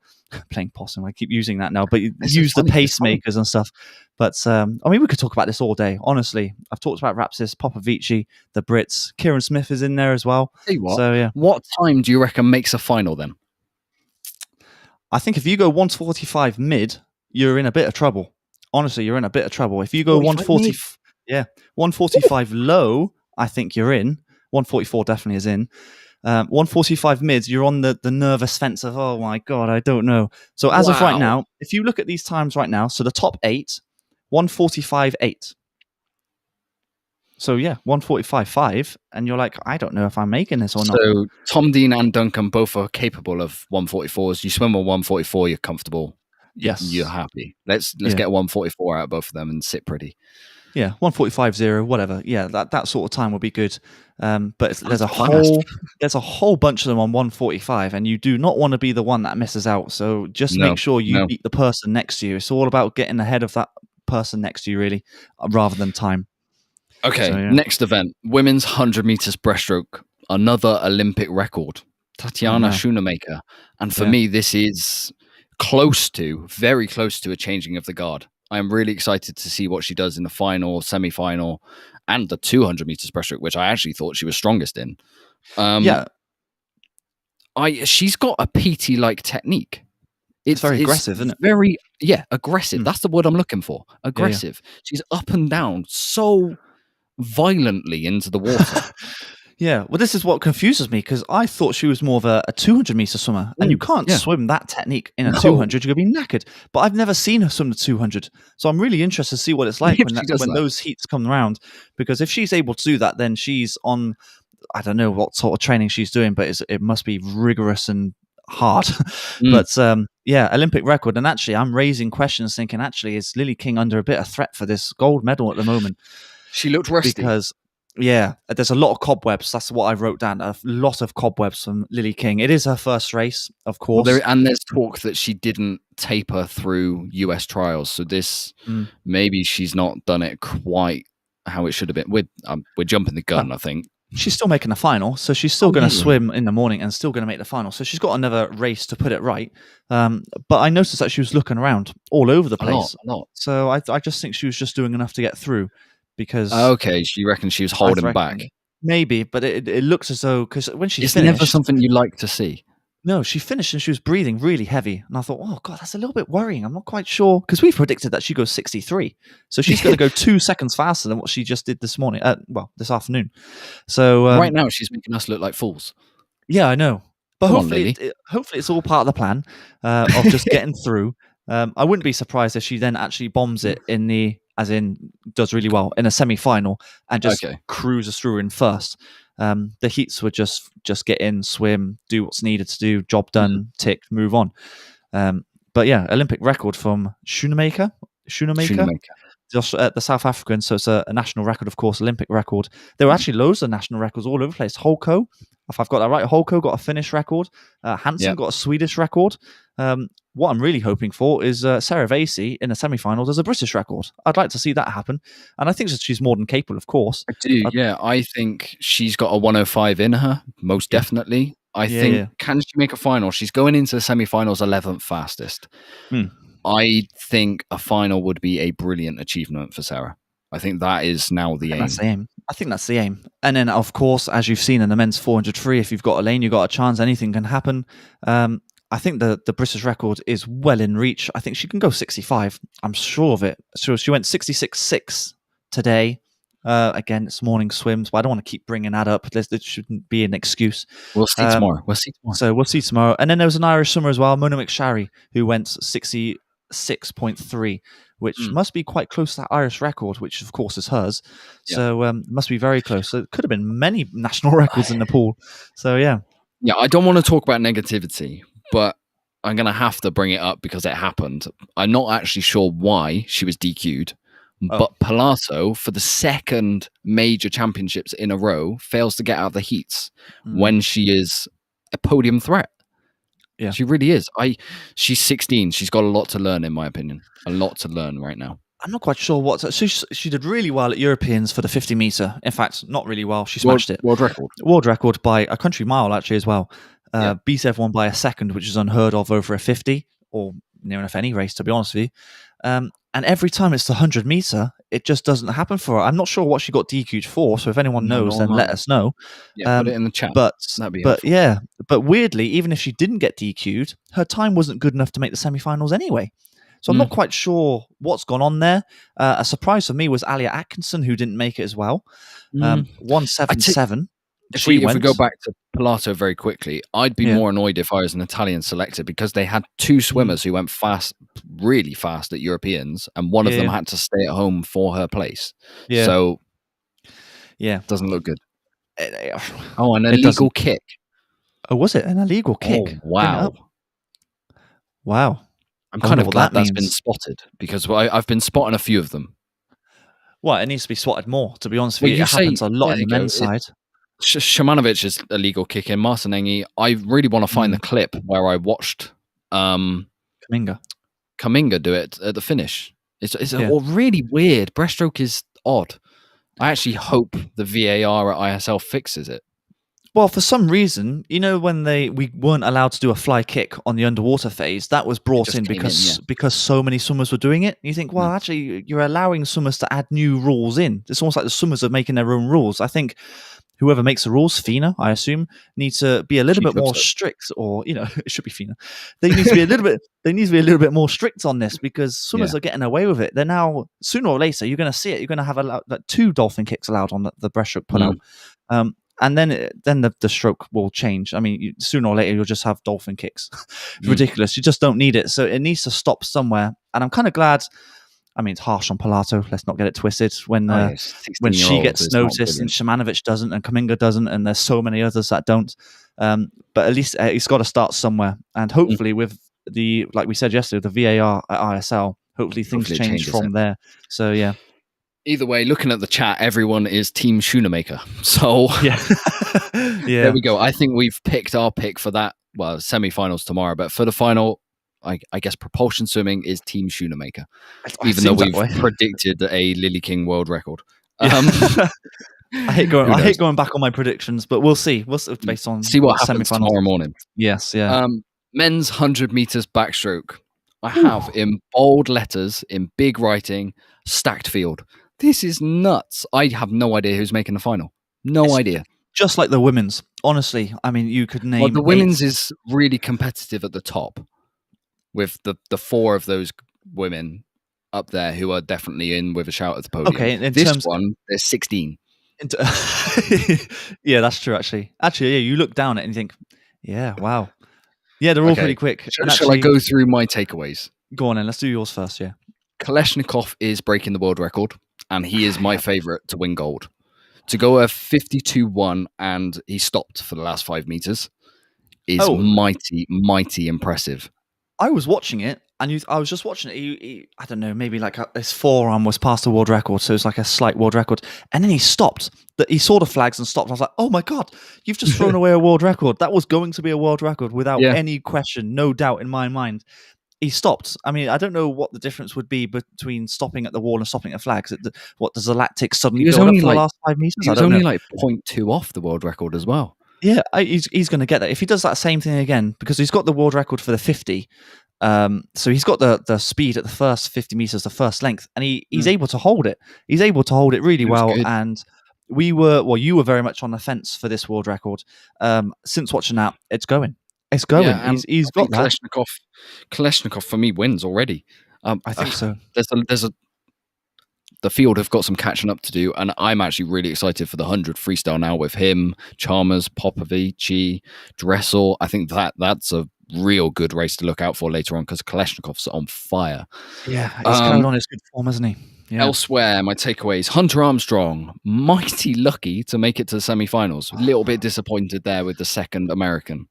possum. I keep using that now, but use the pacemakers and stuff. But I mean, we could talk about this all day. Honestly, I've talked about Rapsis, Popovici, the Brits. Kieran Smith is in there as well. Hey, what? So yeah, what time do you reckon makes a final then? I think if you go 145 mid, you're in a bit of trouble. Honestly, you're in a bit of trouble. If you go 145 low, I think you're in. 144 definitely is in. 145 mids, you're on the nervous fence of, oh my God, I don't know. So as of right now, if you look at these times right now, so the top 8, 145.8. So yeah, 145.5, and you're like, I don't know if I'm making this or not. So Tom Dean and Duncan both are capable of 144s. You swim on 144, you're comfortable. Yes, you're happy. Let's get 144 out of both of them and sit pretty. Yeah, 145.0, whatever. Yeah, that sort of time would be good. But there's a whole bunch of them on 145, and you do not want to be the one that misses out. So just make sure you beat the person next to you. It's all about getting ahead of that person next to you, really, rather than time. Okay, next event, women's 100 meters breaststroke, another Olympic record, Tatiana Schoonemaker. And for me, this is very close to a changing of the guard. I'm really excited to see what she does in the final, semi-final, and the 200 meters breaststroke, which I actually thought she was strongest in. She's got a PT-like technique. It's very aggressive, isn't it? Very, aggressive. That's the word I'm looking for. Aggressive. Yeah. She's up and down so violently into the water. Yeah, well, this is what confuses me, because I thought she was more of a 200-meter swimmer, and you can't swim that technique in a 200. You're going to be knackered. But I've never seen her swim the 200, so I'm really interested to see what it's like when those heats come around, because if she's able to do that, then she's on, I don't know what sort of training she's doing, but it must be rigorous and hard. But Olympic record. And actually, I'm raising questions thinking, actually, is Lily King under a bit of threat for this gold medal at the moment? She looked rusty. Because... yeah, there's a lot of cobwebs. That's what I wrote down. A lot of cobwebs from Lily King. It is her first race, of course. Well, there's talk that she didn't taper through US trials. So this, maybe she's not done it quite how it should have been. We're jumping the gun, I think. She's still making the final, so she's still going to swim in the morning and still going to make the final. So she's got another race to put it right. But I noticed that she was looking around all over the place. A lot. So I just think she was just doing enough to get through. Because she reckons she was holding back. Maybe, but it looks as though, because when she finished, never something you like to see. No, she finished and she was breathing really heavy, and I thought, oh God, that's a little bit worrying. I'm not quite sure, because we predicted that she goes 63, so she's going to go 2 seconds faster than what she just did this morning. This afternoon. So right now she's making us look like fools. Yeah, I know, but hopefully it's all part of the plan of just getting through. I wouldn't be surprised if she then actually bombs it does really well in a semi-final and just cruises through in first. The heats would just get in, swim, do what's needed to do, job done, tick, move on. But yeah, Olympic record from Schoonemaker. Just the South African, so it's a national record, of course, Olympic record. There were actually loads of national records all over the place. Holko, if I've got that right, Holko got a Finnish record. Hansen got a Swedish record. What I'm really hoping for is Sarah Vasey in the semi-final does a British record. I'd like to see that happen. And I think she's more than capable, of course. I do, I think she's got a 105 in her, most definitely. I think, can she make a final? She's going into the semi-finals 11th fastest. I think a final would be a brilliant achievement for Sarah. I think that is now the aim. That's the aim. I think that's the aim. And then, of course, as you've seen in the men's 400 free, if you've got a lane, you've got a chance. Anything can happen. I think the British record is well in reach. I think she can go 65. I'm sure of it. So she went 66.6 today. Again, it's morning swims, but I don't want to keep bringing that up. There shouldn't be an excuse. We'll see tomorrow. So we'll see tomorrow. And then there was an Irish swimmer as well, Mona McSharry, who went 66.3, which must be quite close to that Irish record, which of course is hers. So must be very close. So it could have been many national records in the pool. So yeah. Yeah, I don't want to talk about negativity, but I'm going to have to bring it up because it happened. I'm not actually sure why she was DQ'd, but Pilato, for the second major championships in a row, fails to get out of the heats when she is a podium threat. Yeah, she really is. She's 16. She's got a lot to learn, in my opinion. A lot to learn right now. I'm not quite sure what. So she did really well at Europeans for the 50 meter. In fact, not really well. She smashed it. World record. World record by a country mile, actually, as well. Beat everyone by a second, which is unheard of over a 50 or near enough any race, to be honest with you. And every time it's the 100 meter, it just doesn't happen for her. I'm not sure what she got DQ'd for. So if anyone knows, then let us know. Yeah, put it in the chat. That'd be helpful. Yeah, but weirdly, even if she didn't get DQ'd, her time wasn't good enough to make the semi-finals anyway. So I'm not quite sure what's gone on there. A surprise for me was Alia Atkinson, who didn't make it as well. 177. If we go back to Pilato very quickly, I'd be more annoyed if I was an Italian selector, because they had two swimmers who went fast, really fast at Europeans, and one of them had to stay at home for her place. Yeah. So, doesn't look good. An illegal kick. Oh, was it an illegal kick? Oh, wow. Wow. I'm kind of glad that's been spotted, because I've been spotting a few of them. Well, it needs to be spotted more, to be honest with you. It happens a lot in the men's side. Shamanovich is a legal kick in. Marcinenghi, I really want to find the clip where I watched Kaminga do it at the finish. It's really weird. Breaststroke is odd. I actually hope the VAR at ISL fixes it. Well, for some reason, when we weren't allowed to do a fly kick on the underwater phase, that was brought in because so many swimmers were doing it. You think, well, actually, you're allowing swimmers to add new rules in. It's almost like the swimmers are making their own rules. I think whoever makes the rules, FINA, I assume, needs to be a little bit more strict, or it should be FINA. They need to be a little bit. They need to be a little bit more strict on this, because swimmers are getting away with it. They're now, sooner or later, you're going to see it. You're going to have 2 dolphin kicks allowed on the breaststroke pull-out. And then the stroke will change. I mean, sooner or later, you'll just have dolphin kicks. Ridiculous. You just don't need it. So it needs to stop somewhere. And I'm kind of glad. I mean, it's harsh on Pilato. Let's not get it twisted. When she gets noticed and Shamanovich doesn't and Kaminga doesn't, and there's so many others that don't. But at least it's got to start somewhere. And hopefully with like we said yesterday, the VAR at ISL, hopefully things change from there. So, yeah. Either way, looking at the chat, everyone is Team Schoonemaker. So there we go. I think we've picked our pick for that. Well, semi-finals tomorrow, but for the final, I guess Propulsion Swimming is Team Schoonemaker, even though we've predicted a Lily King world record. I hate going back on my predictions, but we'll see. Based on see what happens tomorrow morning. Yes, yeah. Men's 100 meters backstroke. I have in bold letters, in big writing, stacked field. This is nuts. I have no idea who's making the final. No idea. Just like the women's. Honestly, I mean, you could name... Well, the women's is really competitive at the top, with the 4 of those women up there who are definitely in with a shout at the podium. Okay, this one, there's 16. Yeah, that's true, actually. Actually, yeah, you look down at it and you think, yeah, wow. Yeah, they're all pretty quick. Shall I go through my takeaways? Go on then, let's do yours first, yeah. Kalishnikov is breaking the world record, and he is my favourite to win gold. To go a 52-1, and he stopped for the last 5 meters, is mighty impressive. I was watching it, and I was just watching it. He I don't know, maybe like his forearm was past the world record, so it's like a slight world record. And then he stopped. He saw the flags and stopped. I was like, oh my God, you've just thrown away a world record. That was going to be a world record without any question, no doubt in my mind. He stopped. I mean, I don't know what the difference would be between stopping at the wall and stopping at flags. What does the lactic suddenly build up for the last 5 meters? He was only like 0.2 off the world record as well. Yeah, he's going to get that. If he does that same thing again, because he's got the world record for the 50, so he's got the speed at the first 50 meters, the first length, and he's able to hold it. He's able to hold it really well. Good. And you were very much on the fence for this world record. Since watching that, it's going. It's going. Yeah, he's got that. Kalishnikov for me wins already. I think so. The field have got some catching up to do, and I'm actually really excited for the 100 freestyle now with him, Chalmers, Popovici, Dressel. I think that's a real good race to look out for later on, because Kalishnikov's on fire. Yeah, he's carried on his good form, hasn't he? Yeah. Elsewhere, my takeaways: Hunter Armstrong, mighty lucky to make it to the semi-finals. A little bit disappointed there with the second American.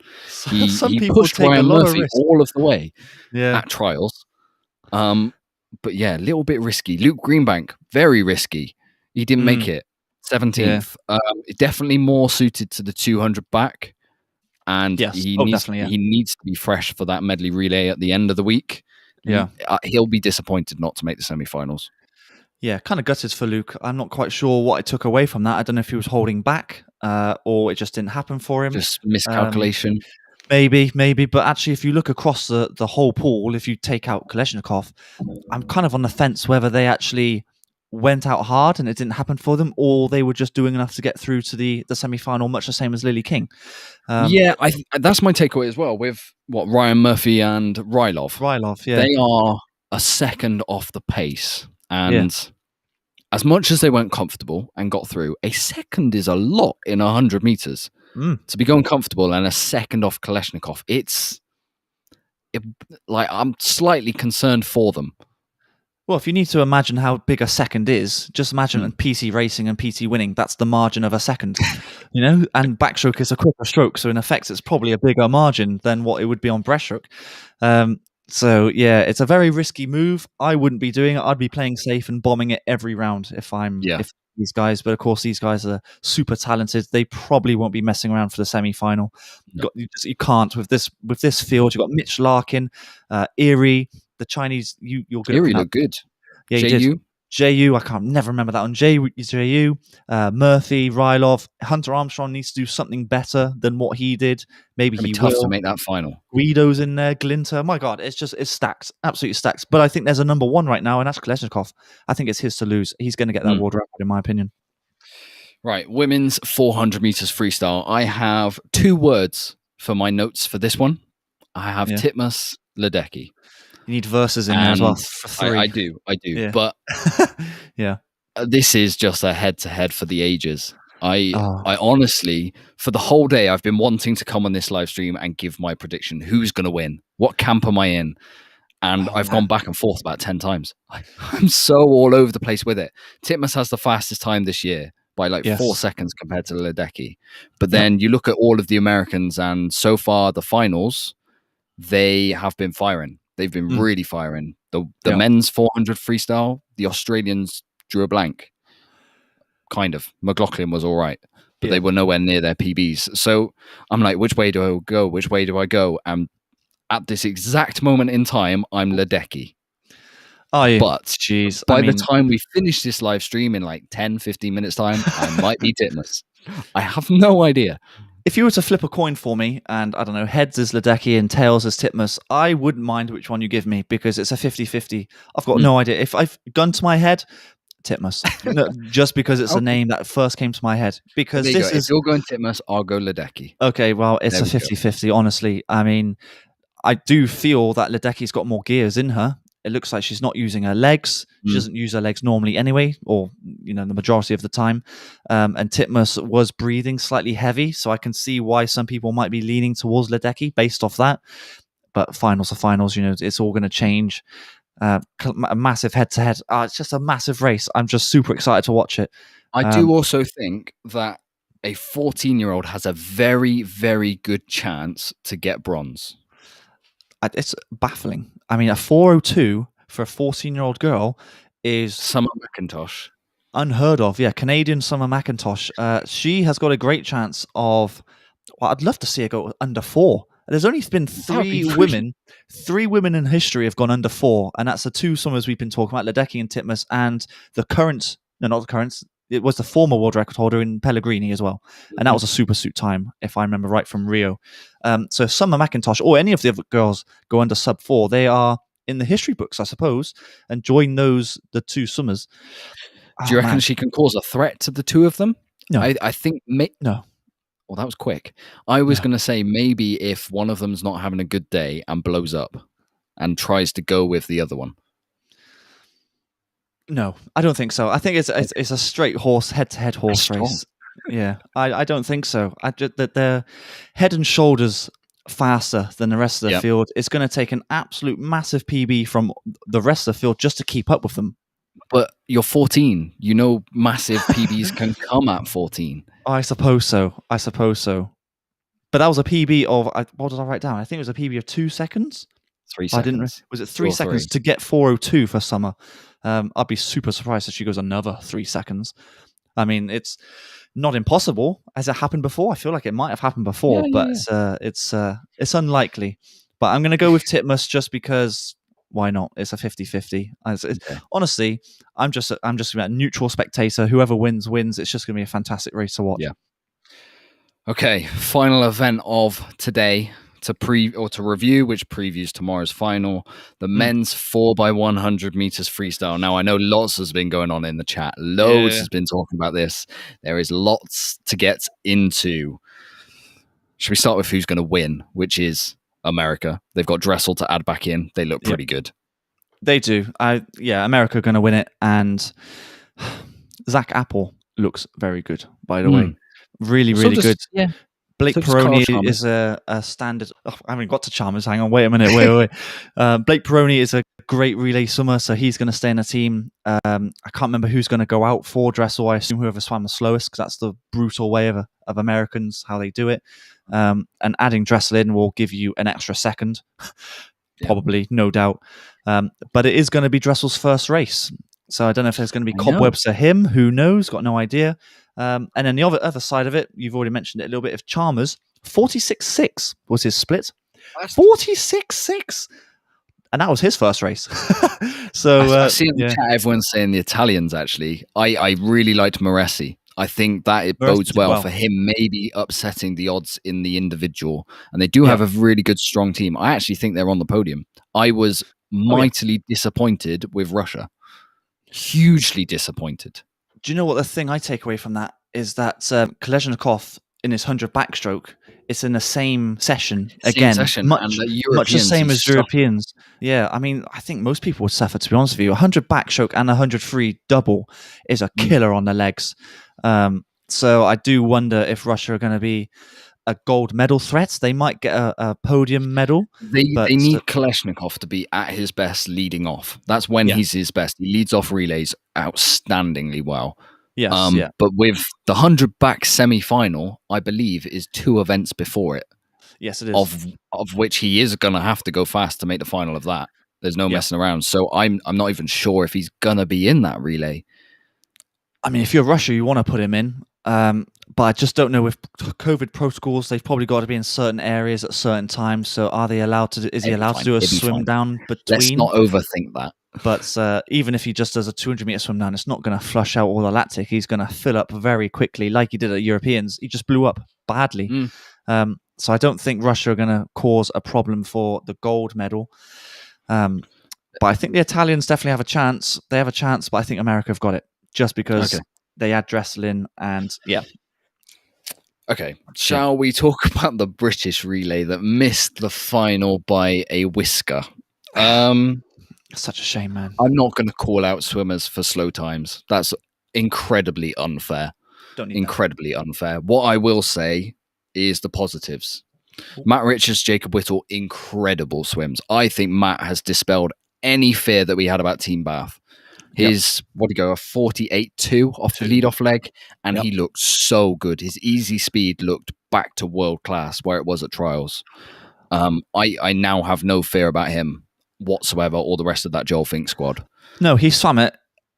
He pushed Ryan Murphy all of the way at trials. But yeah, a little bit risky. Luke Greenbank, very risky. He didn't make it. 17th. Yeah. Definitely more suited to the 200 back. And he needs to be fresh for that medley relay at the end of the week. Yeah. He'll be disappointed not to make the semi-finals. Yeah, kind of gutted for Luke. I'm not quite sure what I took away from that. I don't know if he was holding back or it just didn't happen for him. Just miscalculation. Maybe. But actually, if you look across the whole pool, if you take out Kalashnikov, I'm kind of on the fence whether they actually went out hard and it didn't happen for them, or they were just doing enough to get through to the semi-final, much the same as Lily King. That's my takeaway as well with Ryan Murphy and Rylov. Yeah. They are a second off the pace. And as much as they weren't comfortable and got through, a second is a lot in 100 meters. To be going comfortable and a second off Kalashnikov, I'm slightly concerned for them. Well, if you need to imagine how big a second is, just imagine PT racing and PT winning. That's the margin of a second, and backstroke is a quicker stroke. So in effect, it's probably a bigger margin than what it would be on breaststroke. So yeah, it's a very risky move. I wouldn't be doing it. I'd be playing safe and bombing it every round if these guys. But of course, these guys are super talented. They probably won't be messing around for the semi-final. No. You can't with this field. You've got Mitch Larkin, Erie, the Chinese. You're good. Erie looked good. Yeah, he did. JU, I can't never remember that one. JU, Murphy, Rylov, Hunter Armstrong needs to do something better than what he did. Maybe he tough will to make that final. Guido's in there, Glinter. My God, it's stacked, absolutely stacked. But I think there's a number one right now, and that's Kalashnikov. I think it's his to lose. He's going to get that world record, in my opinion. Right, women's 400 meters freestyle. I have 2 words for my notes for this one. I have Titmus, Ledecky. You need verses in there as well for 3. I do. Yeah. But this is just a head-to-head for the ages. I honestly, for the whole day, I've been wanting to come on this live stream and give my prediction. Who's going to win? What camp am I in? And I've gone back and forth about 10 times. I'm so all over the place with it. Titmus has the fastest time this year by 4 seconds compared to Ledecky. But then you look at all of the Americans, and so far the finals, they have been firing. They've been really firing. The men's 400 freestyle, the Australians drew a blank. Kind of. McLaughlin was all right, but they were nowhere near their PBs. So I'm like, which way do I go? Which way do I go? And at this exact moment in time, I'm Ledecky. But the time we finish this live stream in 10, 15 minutes time, I might be Titmus. I have no idea. If you were to flip a coin for me, and I don't know, heads is Ledecky and tails is Titmus, I wouldn't mind which one you give me because it's a 50-50. I've got no idea. If I've gone to my head, Titmus. No, just because it's a name that first came to my head. Because if you're going Titmus, I'll go Ledecky. Okay, well, it's a 50-50, honestly. I mean, I do feel that Ledecky's got more gears in her. It looks like she's not using her legs. She doesn't use her legs normally anyway, or the majority of the time. And Titmus was breathing slightly heavy, so I can see why some people might be leaning towards Ledecky based off that. But finals are finals. It's all going to change. A massive head-to-head. It's just a massive race. I'm just super excited to watch it. I do also think that a 14-year-old has a very, very good chance to get bronze. It's baffling. I mean, a 4:02 for a 14-year-old girl is Summer McIntosh. Unheard of. Yeah, Canadian Summer McIntosh. She has got a great chance of. Well, I'd love to see her go under 4. There's only been 3 women. 3 women in history have gone under 4, and that's the 2 swimmers we've been talking about, Ledecky and Titmus, and the current. No, not the current. It was the former world record holder in Pellegrini as well. And that was a super suit time, if I remember right, from Rio. So Summer McIntosh, or any of the other girls go under sub 4, they are in the history books, I suppose, and join the 2 swimmers. Do you reckon she can cause a threat to the 2 of them? No. I think... No. Well, that was quick. I was going to say maybe if one of them's not having a good day and blows up and tries to go with the other one. No, I don't think so. I think it's a straight head-to-head horse race. Yeah, I don't think so. That they're head and shoulders faster than the rest of the field. It's going to take an absolute massive PB from the rest of the field just to keep up with them. But you're 14. Massive PBs can come at 14. I suppose so. But that was a PB of, what did I write down? I think it was a PB of 2 seconds. 3 seconds. Was it 3 seconds to get 4:02 for Summer? I'd be super surprised if she goes another 3 seconds. I mean, it's not impossible. Has it happened before? I feel like it might have happened before, but it's unlikely. But I'm going to go with Titmus just because why not? It's a 50-50. Honestly, I'm just a neutral spectator. Whoever wins. It's just going to be a fantastic race to watch. Yeah. Okay, final event of today to review, which previews tomorrow's final, the men's 4x100 meters freestyle. Now, I know lots has been going on in the chat. Loads has been talking about this. There is lots to get into. Should we start with who's going to win, which is America? They've got Dressel to add back in. They look pretty good. They do. America are going to win it. And Zach Apple looks very good, by the way. Really, really good. Yeah. Blake Peroni is a standard. Oh, I haven't got to Chalmers. Hang on. Wait a minute. Wait. Blake Peroni is a great relay swimmer, so he's going to stay in the team. I can't remember who's going to go out for Dressel. I assume whoever swam the slowest, because that's the brutal way of Americans, how they do it. And adding Dressel in will give you an extra second. Probably, no doubt. But it is going to be Dressel's first race. So I don't know if there's going to be cobwebs to him. Who knows? Got no idea. And then the other side of it, you've already mentioned it a little bit, of Chalmers. 46.6 was his split. 46.6. And that was his first race. So I see in the chat everyone saying the Italians, actually. I really liked Moresi. I think that it bodes well for him, maybe upsetting the odds in the individual. And they do have a really good, strong team. I actually think they're on the podium. I was mightily disappointed with Russia. Hugely disappointed. Do you know what the thing I take away from that is that Kaleshnikov in his 100 backstroke, it's in the same session again, much the same as Europeans. Yeah, I mean, I think most people would suffer, to be honest with you. 100 backstroke and 100 free double is a killer on the legs. So I do wonder if Russia are going to be a gold medal threat. They might get a podium medal. They need Kaleshnikov to be at his best leading off. That's when he's his best. He leads off relays outstandingly well. Yes, But with the 100 back semi-final, I believe, is 2 events before it. Yes, it is. Of which he is going to have to go fast to make the final of that. There's no messing around. So I'm not even sure if he's going to be in that relay. I mean, if you're Russia, you want to put him in. But I just don't know, with COVID protocols, they've probably got to be in certain areas at certain times. So are they allowed to? Is he allowed to do a swim down between? Let's not overthink that. But even if he just does a 200-meter swim down, it's not going to flush out all the lactic. He's going to fill up very quickly, like he did at Europeans. He just blew up badly. So I don't think Russia are going to cause a problem for the gold medal. But I think the Italians definitely have a chance. They have a chance, but I think America have got it just because they add Dressel in and Okay, shall we talk about the British relay that missed the final by a whisker? Such a shame, man. I'm not going to call out swimmers for slow times. That's incredibly unfair. Incredibly unfair. What I will say is the positives. Matt Richards, Jacob Whittle, incredible swims. I think Matt has dispelled any fear that we had about Team Bath. His, what did he go, a 48.2 off the lead-off leg, and he looked so good. His easy speed looked back to world class where it was at trials. I now have no fear about him whatsoever, or the rest of that Joel Fink squad. No, he swam it.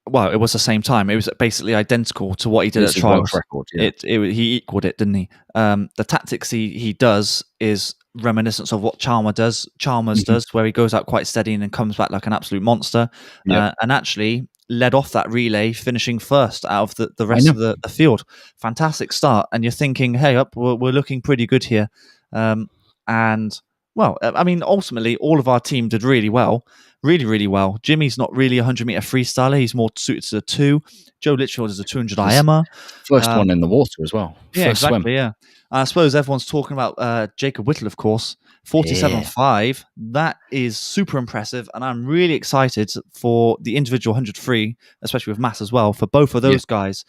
Well, it was the same time. It was basically identical to what he did at trials. Record, he equaled it, didn't he? The tactics he does is reminiscent of what Chalmers does, where he goes out quite steady and then comes back like an absolute monster, and actually led off that relay, finishing first out of the rest of the field. Fantastic start, and you're thinking, hey, we're looking pretty good here. And well, I mean, ultimately, all of our team did really well. Really, really well. Jimmy's not really a 100-meter freestyler. He's more suited to the 2. Joe Litchfield is a 200 IMer. First one in the water as well. Yeah, First exactly, swim. yeah. I suppose everyone's talking about Jacob Whittle, of course. 47.5. That is super impressive, and I'm really excited for the individual 100 free, especially with Matt as well, for both of those guys.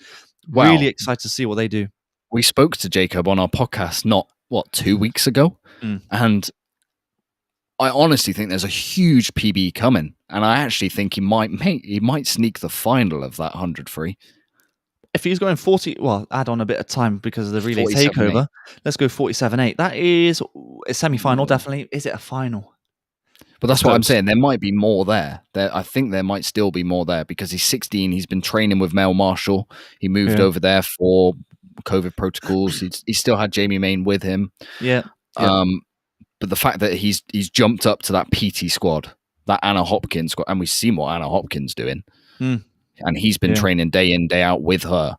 Wow. Really excited to see what they do. We spoke to Jacob on our podcast, 2 weeks ago? And I honestly think there's a huge PB coming, and I actually think he might sneak the final of that 100 free. If he's going 40, well, add on a bit of time because of the relay takeover. Let's go 47.8. That is a semi-final, definitely. Is it a final? But that's what I'm saying. There might be more there. I think there might still be more there because he's 16. He's been training with Mel Marshall. He moved over there for COVID protocols. He still had Jamie Main with him. Yeah. But the fact that he's jumped up to that PT squad, that Anna Hopkins got, and we've seen what Anna Hopkins doing, and he's been training day in, day out with her.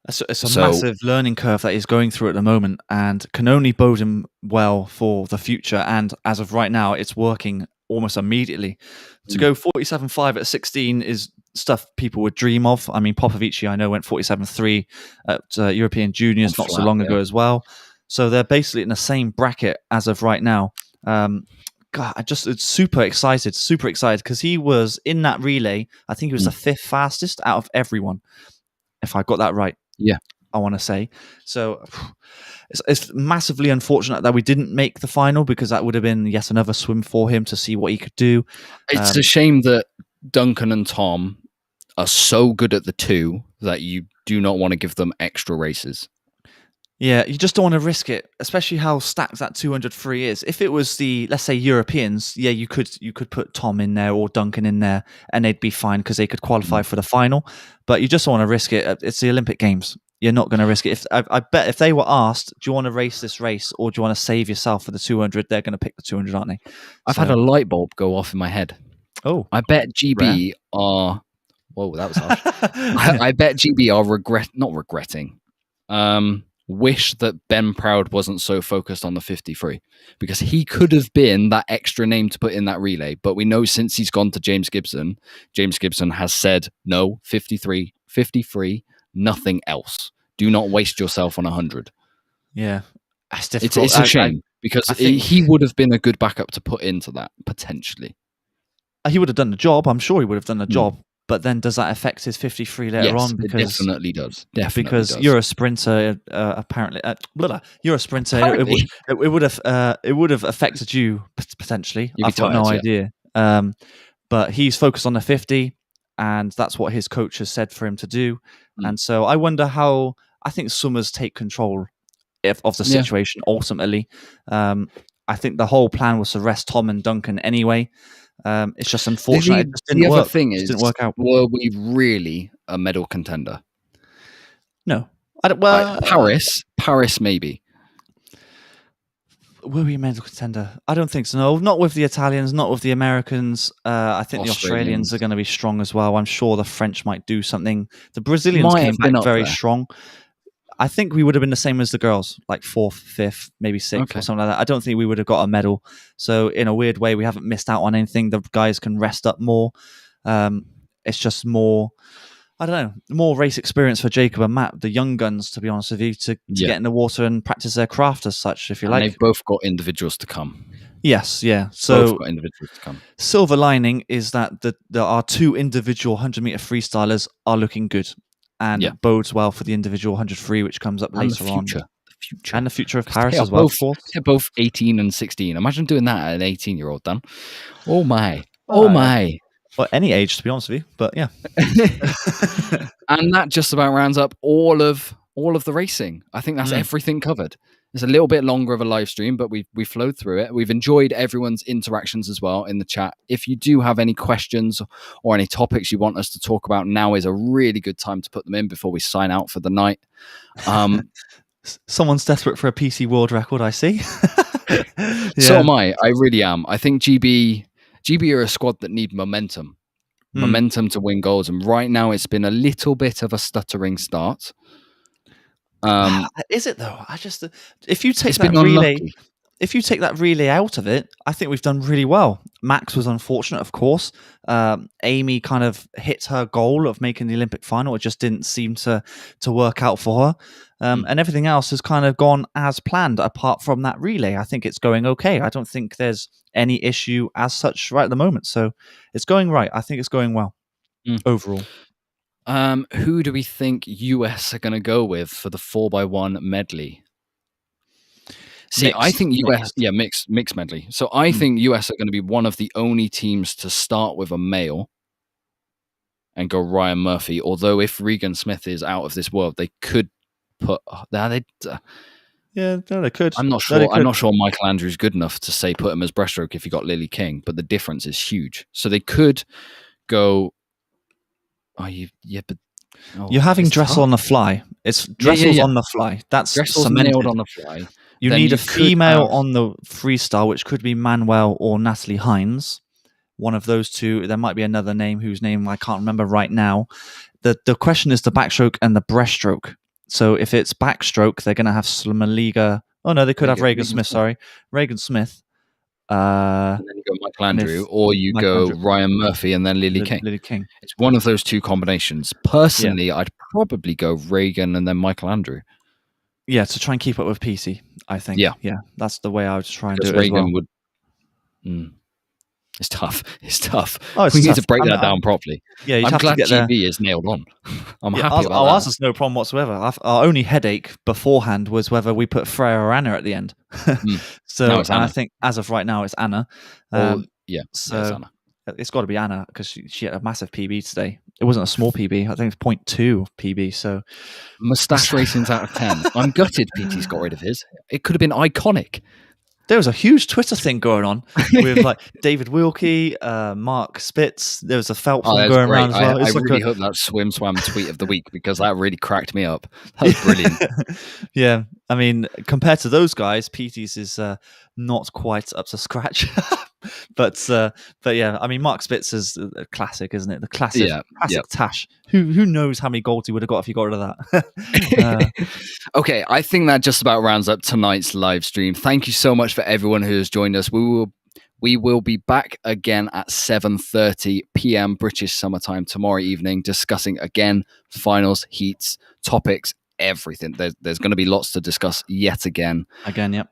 It's a massive learning curve that he's going through at the moment, and can only bode him well for the future. And as of right now, it's working almost immediately. To go 47.5 at 16 is stuff people would dream of. I memean, Popovici, I know, went 47.3 at European Juniors not so long ago as well. So they're basically in the same bracket as of right now. God, it's super excited because he was in that relay. I think he was the 5th fastest out of everyone, if I got that right. Yeah, I want to say. So it's massively unfortunate that we didn't make the final, because that would have been yet another swim for him to see what he could do. It's a shame that Duncan and Tom are so good at the 2 that you do not want to give them extra races. Yeah, you just don't want to risk it, especially how stacked that 200 free is. If it was the, let's say, Europeans, yeah, you could put Tom in there or Duncan in there, and they'd be fine because they could qualify for the final. But you just don't want to risk it. It's the Olympic Games. You're not going to risk it. I bet if they were asked, do you want to race this race or do you want to save yourself for the 200, they're going to pick the 200, aren't they? I've had a light bulb go off in my head. Oh, I bet GB are. Whoa, that was harsh. I bet GB are not regretting. Wish that Ben Proud wasn't so focused on the 53, because he could have been that extra name to put in that relay. But we know since he's gone to James Gibson has said, no, 53, nothing else. Do not waste yourself on 100. Yeah, that's difficult. It's a shame, because he would have been a good backup to put into that, potentially. He would have done the job. I'm sure he would have done the job. But then does that affect his 53 later on? Because it definitely does. Because you're a sprinter, apparently. You're a sprinter. Apparently. It would have affected you potentially. I've got no idea. But he's focused on the 50, and that's what his coach has said for him to do. And so I wonder how. I think swimmers take control of the situation ultimately. I think the whole plan was to rest Tom and Duncan anyway. It's just unfortunate it just didn't work. It didn't work out. Were we really a medal contender? No. Paris maybe. Were we a medal contender? I don't think so. No, not with the Italians, not with the Americans. I think the Australians are going to be strong as well. I'm sure the French might do something. The Brazilians came back very strong. I think we would have been the same as the girls, like 4th, 5th, maybe 6th or something like that. I don't think we would have got a medal. So in a weird way, we haven't missed out on anything. The guys can rest up more. It's just more, I don't know, more race experience for Jacob and Matt, the young guns, to be honest with you, to get in the water and practice their craft as such, if you like. They've both got individuals to come. Yes, yeah. So both got individuals to come. Silver lining is that there are 2 individual 100-meter freestylers are looking good. And bodes well for the individual 100 free, which comes up later on. And the future of Paris as well. They're both 18 and 16. Imagine doing that at an 18-year-old, Dan. Oh my. Oh my. Well, any age, to be honest with you. But yeah. And that just about rounds up all of the racing. I think that's everything covered. It's a little bit longer of a live stream, but we flowed through it. We've enjoyed everyone's interactions as well in the chat. If you do have any questions or any topics you want us to talk about, now is a really good time to put them in before we sign out for the night. Someone's desperate for a PC world record, I see. So am I. I really am. I think GB are a squad that need momentum. Momentum to win goals. And right now it's been a little bit of a stuttering start. Is it though? If you take that relay, if you take that relay out of it, I think we've done really well. Max was unfortunate, of course. Amy kind of hit her goal of making the Olympic final. It just didn't seem to work out for her. And everything else has kind of gone as planned, apart from that relay. I think it's going okay. I don't think there's any issue as such right at the moment. So it's going right. I think it's going well overall. Who do we think US are going to go with for the 4x1 medley? See, I think US, mixed medley. So I think US are going to be one of the only teams to start with a male and go Ryan Murphy. Although if Regan Smith is out of this world, they could put. They could. I'm not sure. I'm not sure Michael Andrews good enough to say put him as breaststroke if you got Lily King, but the difference is huge. So they could go. But you're having Dressel on the fly. It's Dressel's on the fly. That's Dressel's nailed on the fly. You need a female on the freestyle, which could be Manuel or Natalie Hines. one of those two. There might be another name whose name I can't remember right now. The question is the backstroke and the breaststroke. So if it's backstroke, they're going to have Slumaliga. Oh no, they could have Regan Smith. Sorry, Regan Smith. And then you go Michael Andrew, or you go Ryan Murphy and then Lily King. It's one of those two combinations. Personally, I'd probably go Regan and then Michael Andrew. Yeah, to try and keep up with PC, I think. Yeah, that's the way I would try and do it. Regan as well. would. It's tough. It's tough. Oh, it's we tough. need to break that down properly. Yeah, I'm glad GB is nailed on. I'm happy about that. Ours is no problem whatsoever. Our only headache beforehand was whether we put Freya or Anna at the end. So I think as of right now, it's Anna. So it's Anna. It's got to be Anna because she had a massive PB today. It wasn't a small PB. I think it's 0.2 PB. So Moustache ratings out of 10. I'm gutted PT's got rid of his. It could have been iconic. There was a huge Twitter thing going on with like David Wilkie, Mark Spitz. There was a Phelps one going around as well. I really hope that swim tweet of the week because that really cracked me up. That was brilliant. Yeah, I mean, compared to those guys, PT's is not quite up to scratch. But yeah, I mean, Mark Spitz is a classic, isn't it? The classic Tash. Who knows how many goals he would have got if he got rid of that? Okay, I think that just about rounds up tonight's live stream. Thank you so much for everyone who has joined us. We will be back again at 7:30 p.m. British summertime tomorrow evening, discussing again finals, heats, topics, everything. There's going to be lots to discuss yet again. Yep.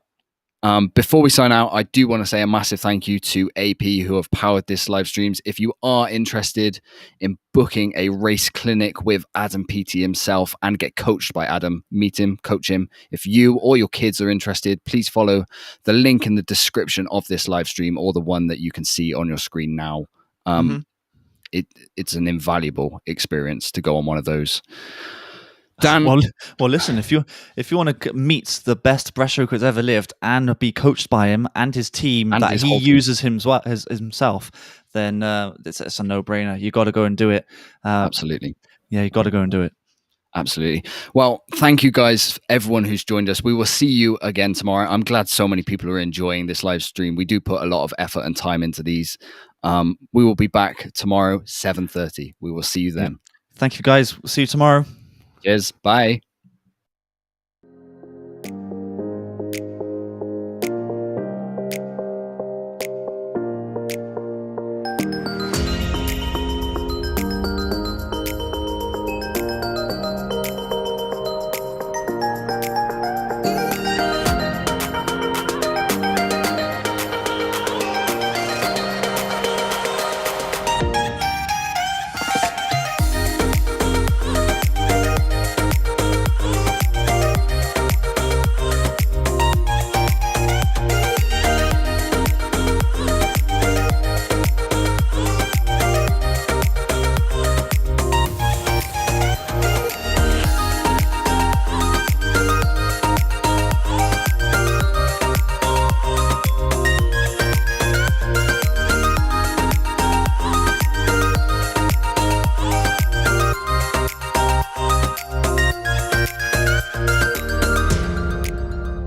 Before we sign out, I do want to say a massive thank you to AP who have powered this live streams. If you are interested in booking a race clinic with Adam PT himself and get coached by Adam, meet him, coach him. If you or your kids are interested, please follow the link in the description of this live stream or the one that you can see on your screen now. It's an invaluable experience to go on one of those. Dan, well, listen. If you want to meet the best breaststroker that's ever lived and be coached by him and his team and that he uses himself, then it's a no-brainer. You got to go and do it. Absolutely. Yeah, you got to go and do it. Absolutely. Well, thank you guys, everyone who's joined us. We will see you again tomorrow. I'm glad so many people are enjoying this live stream. We do put a lot of effort and time into these. We will be back tomorrow, 7:30. We will see you then. Thank you, guys. We'll see you tomorrow. Cheers. Bye.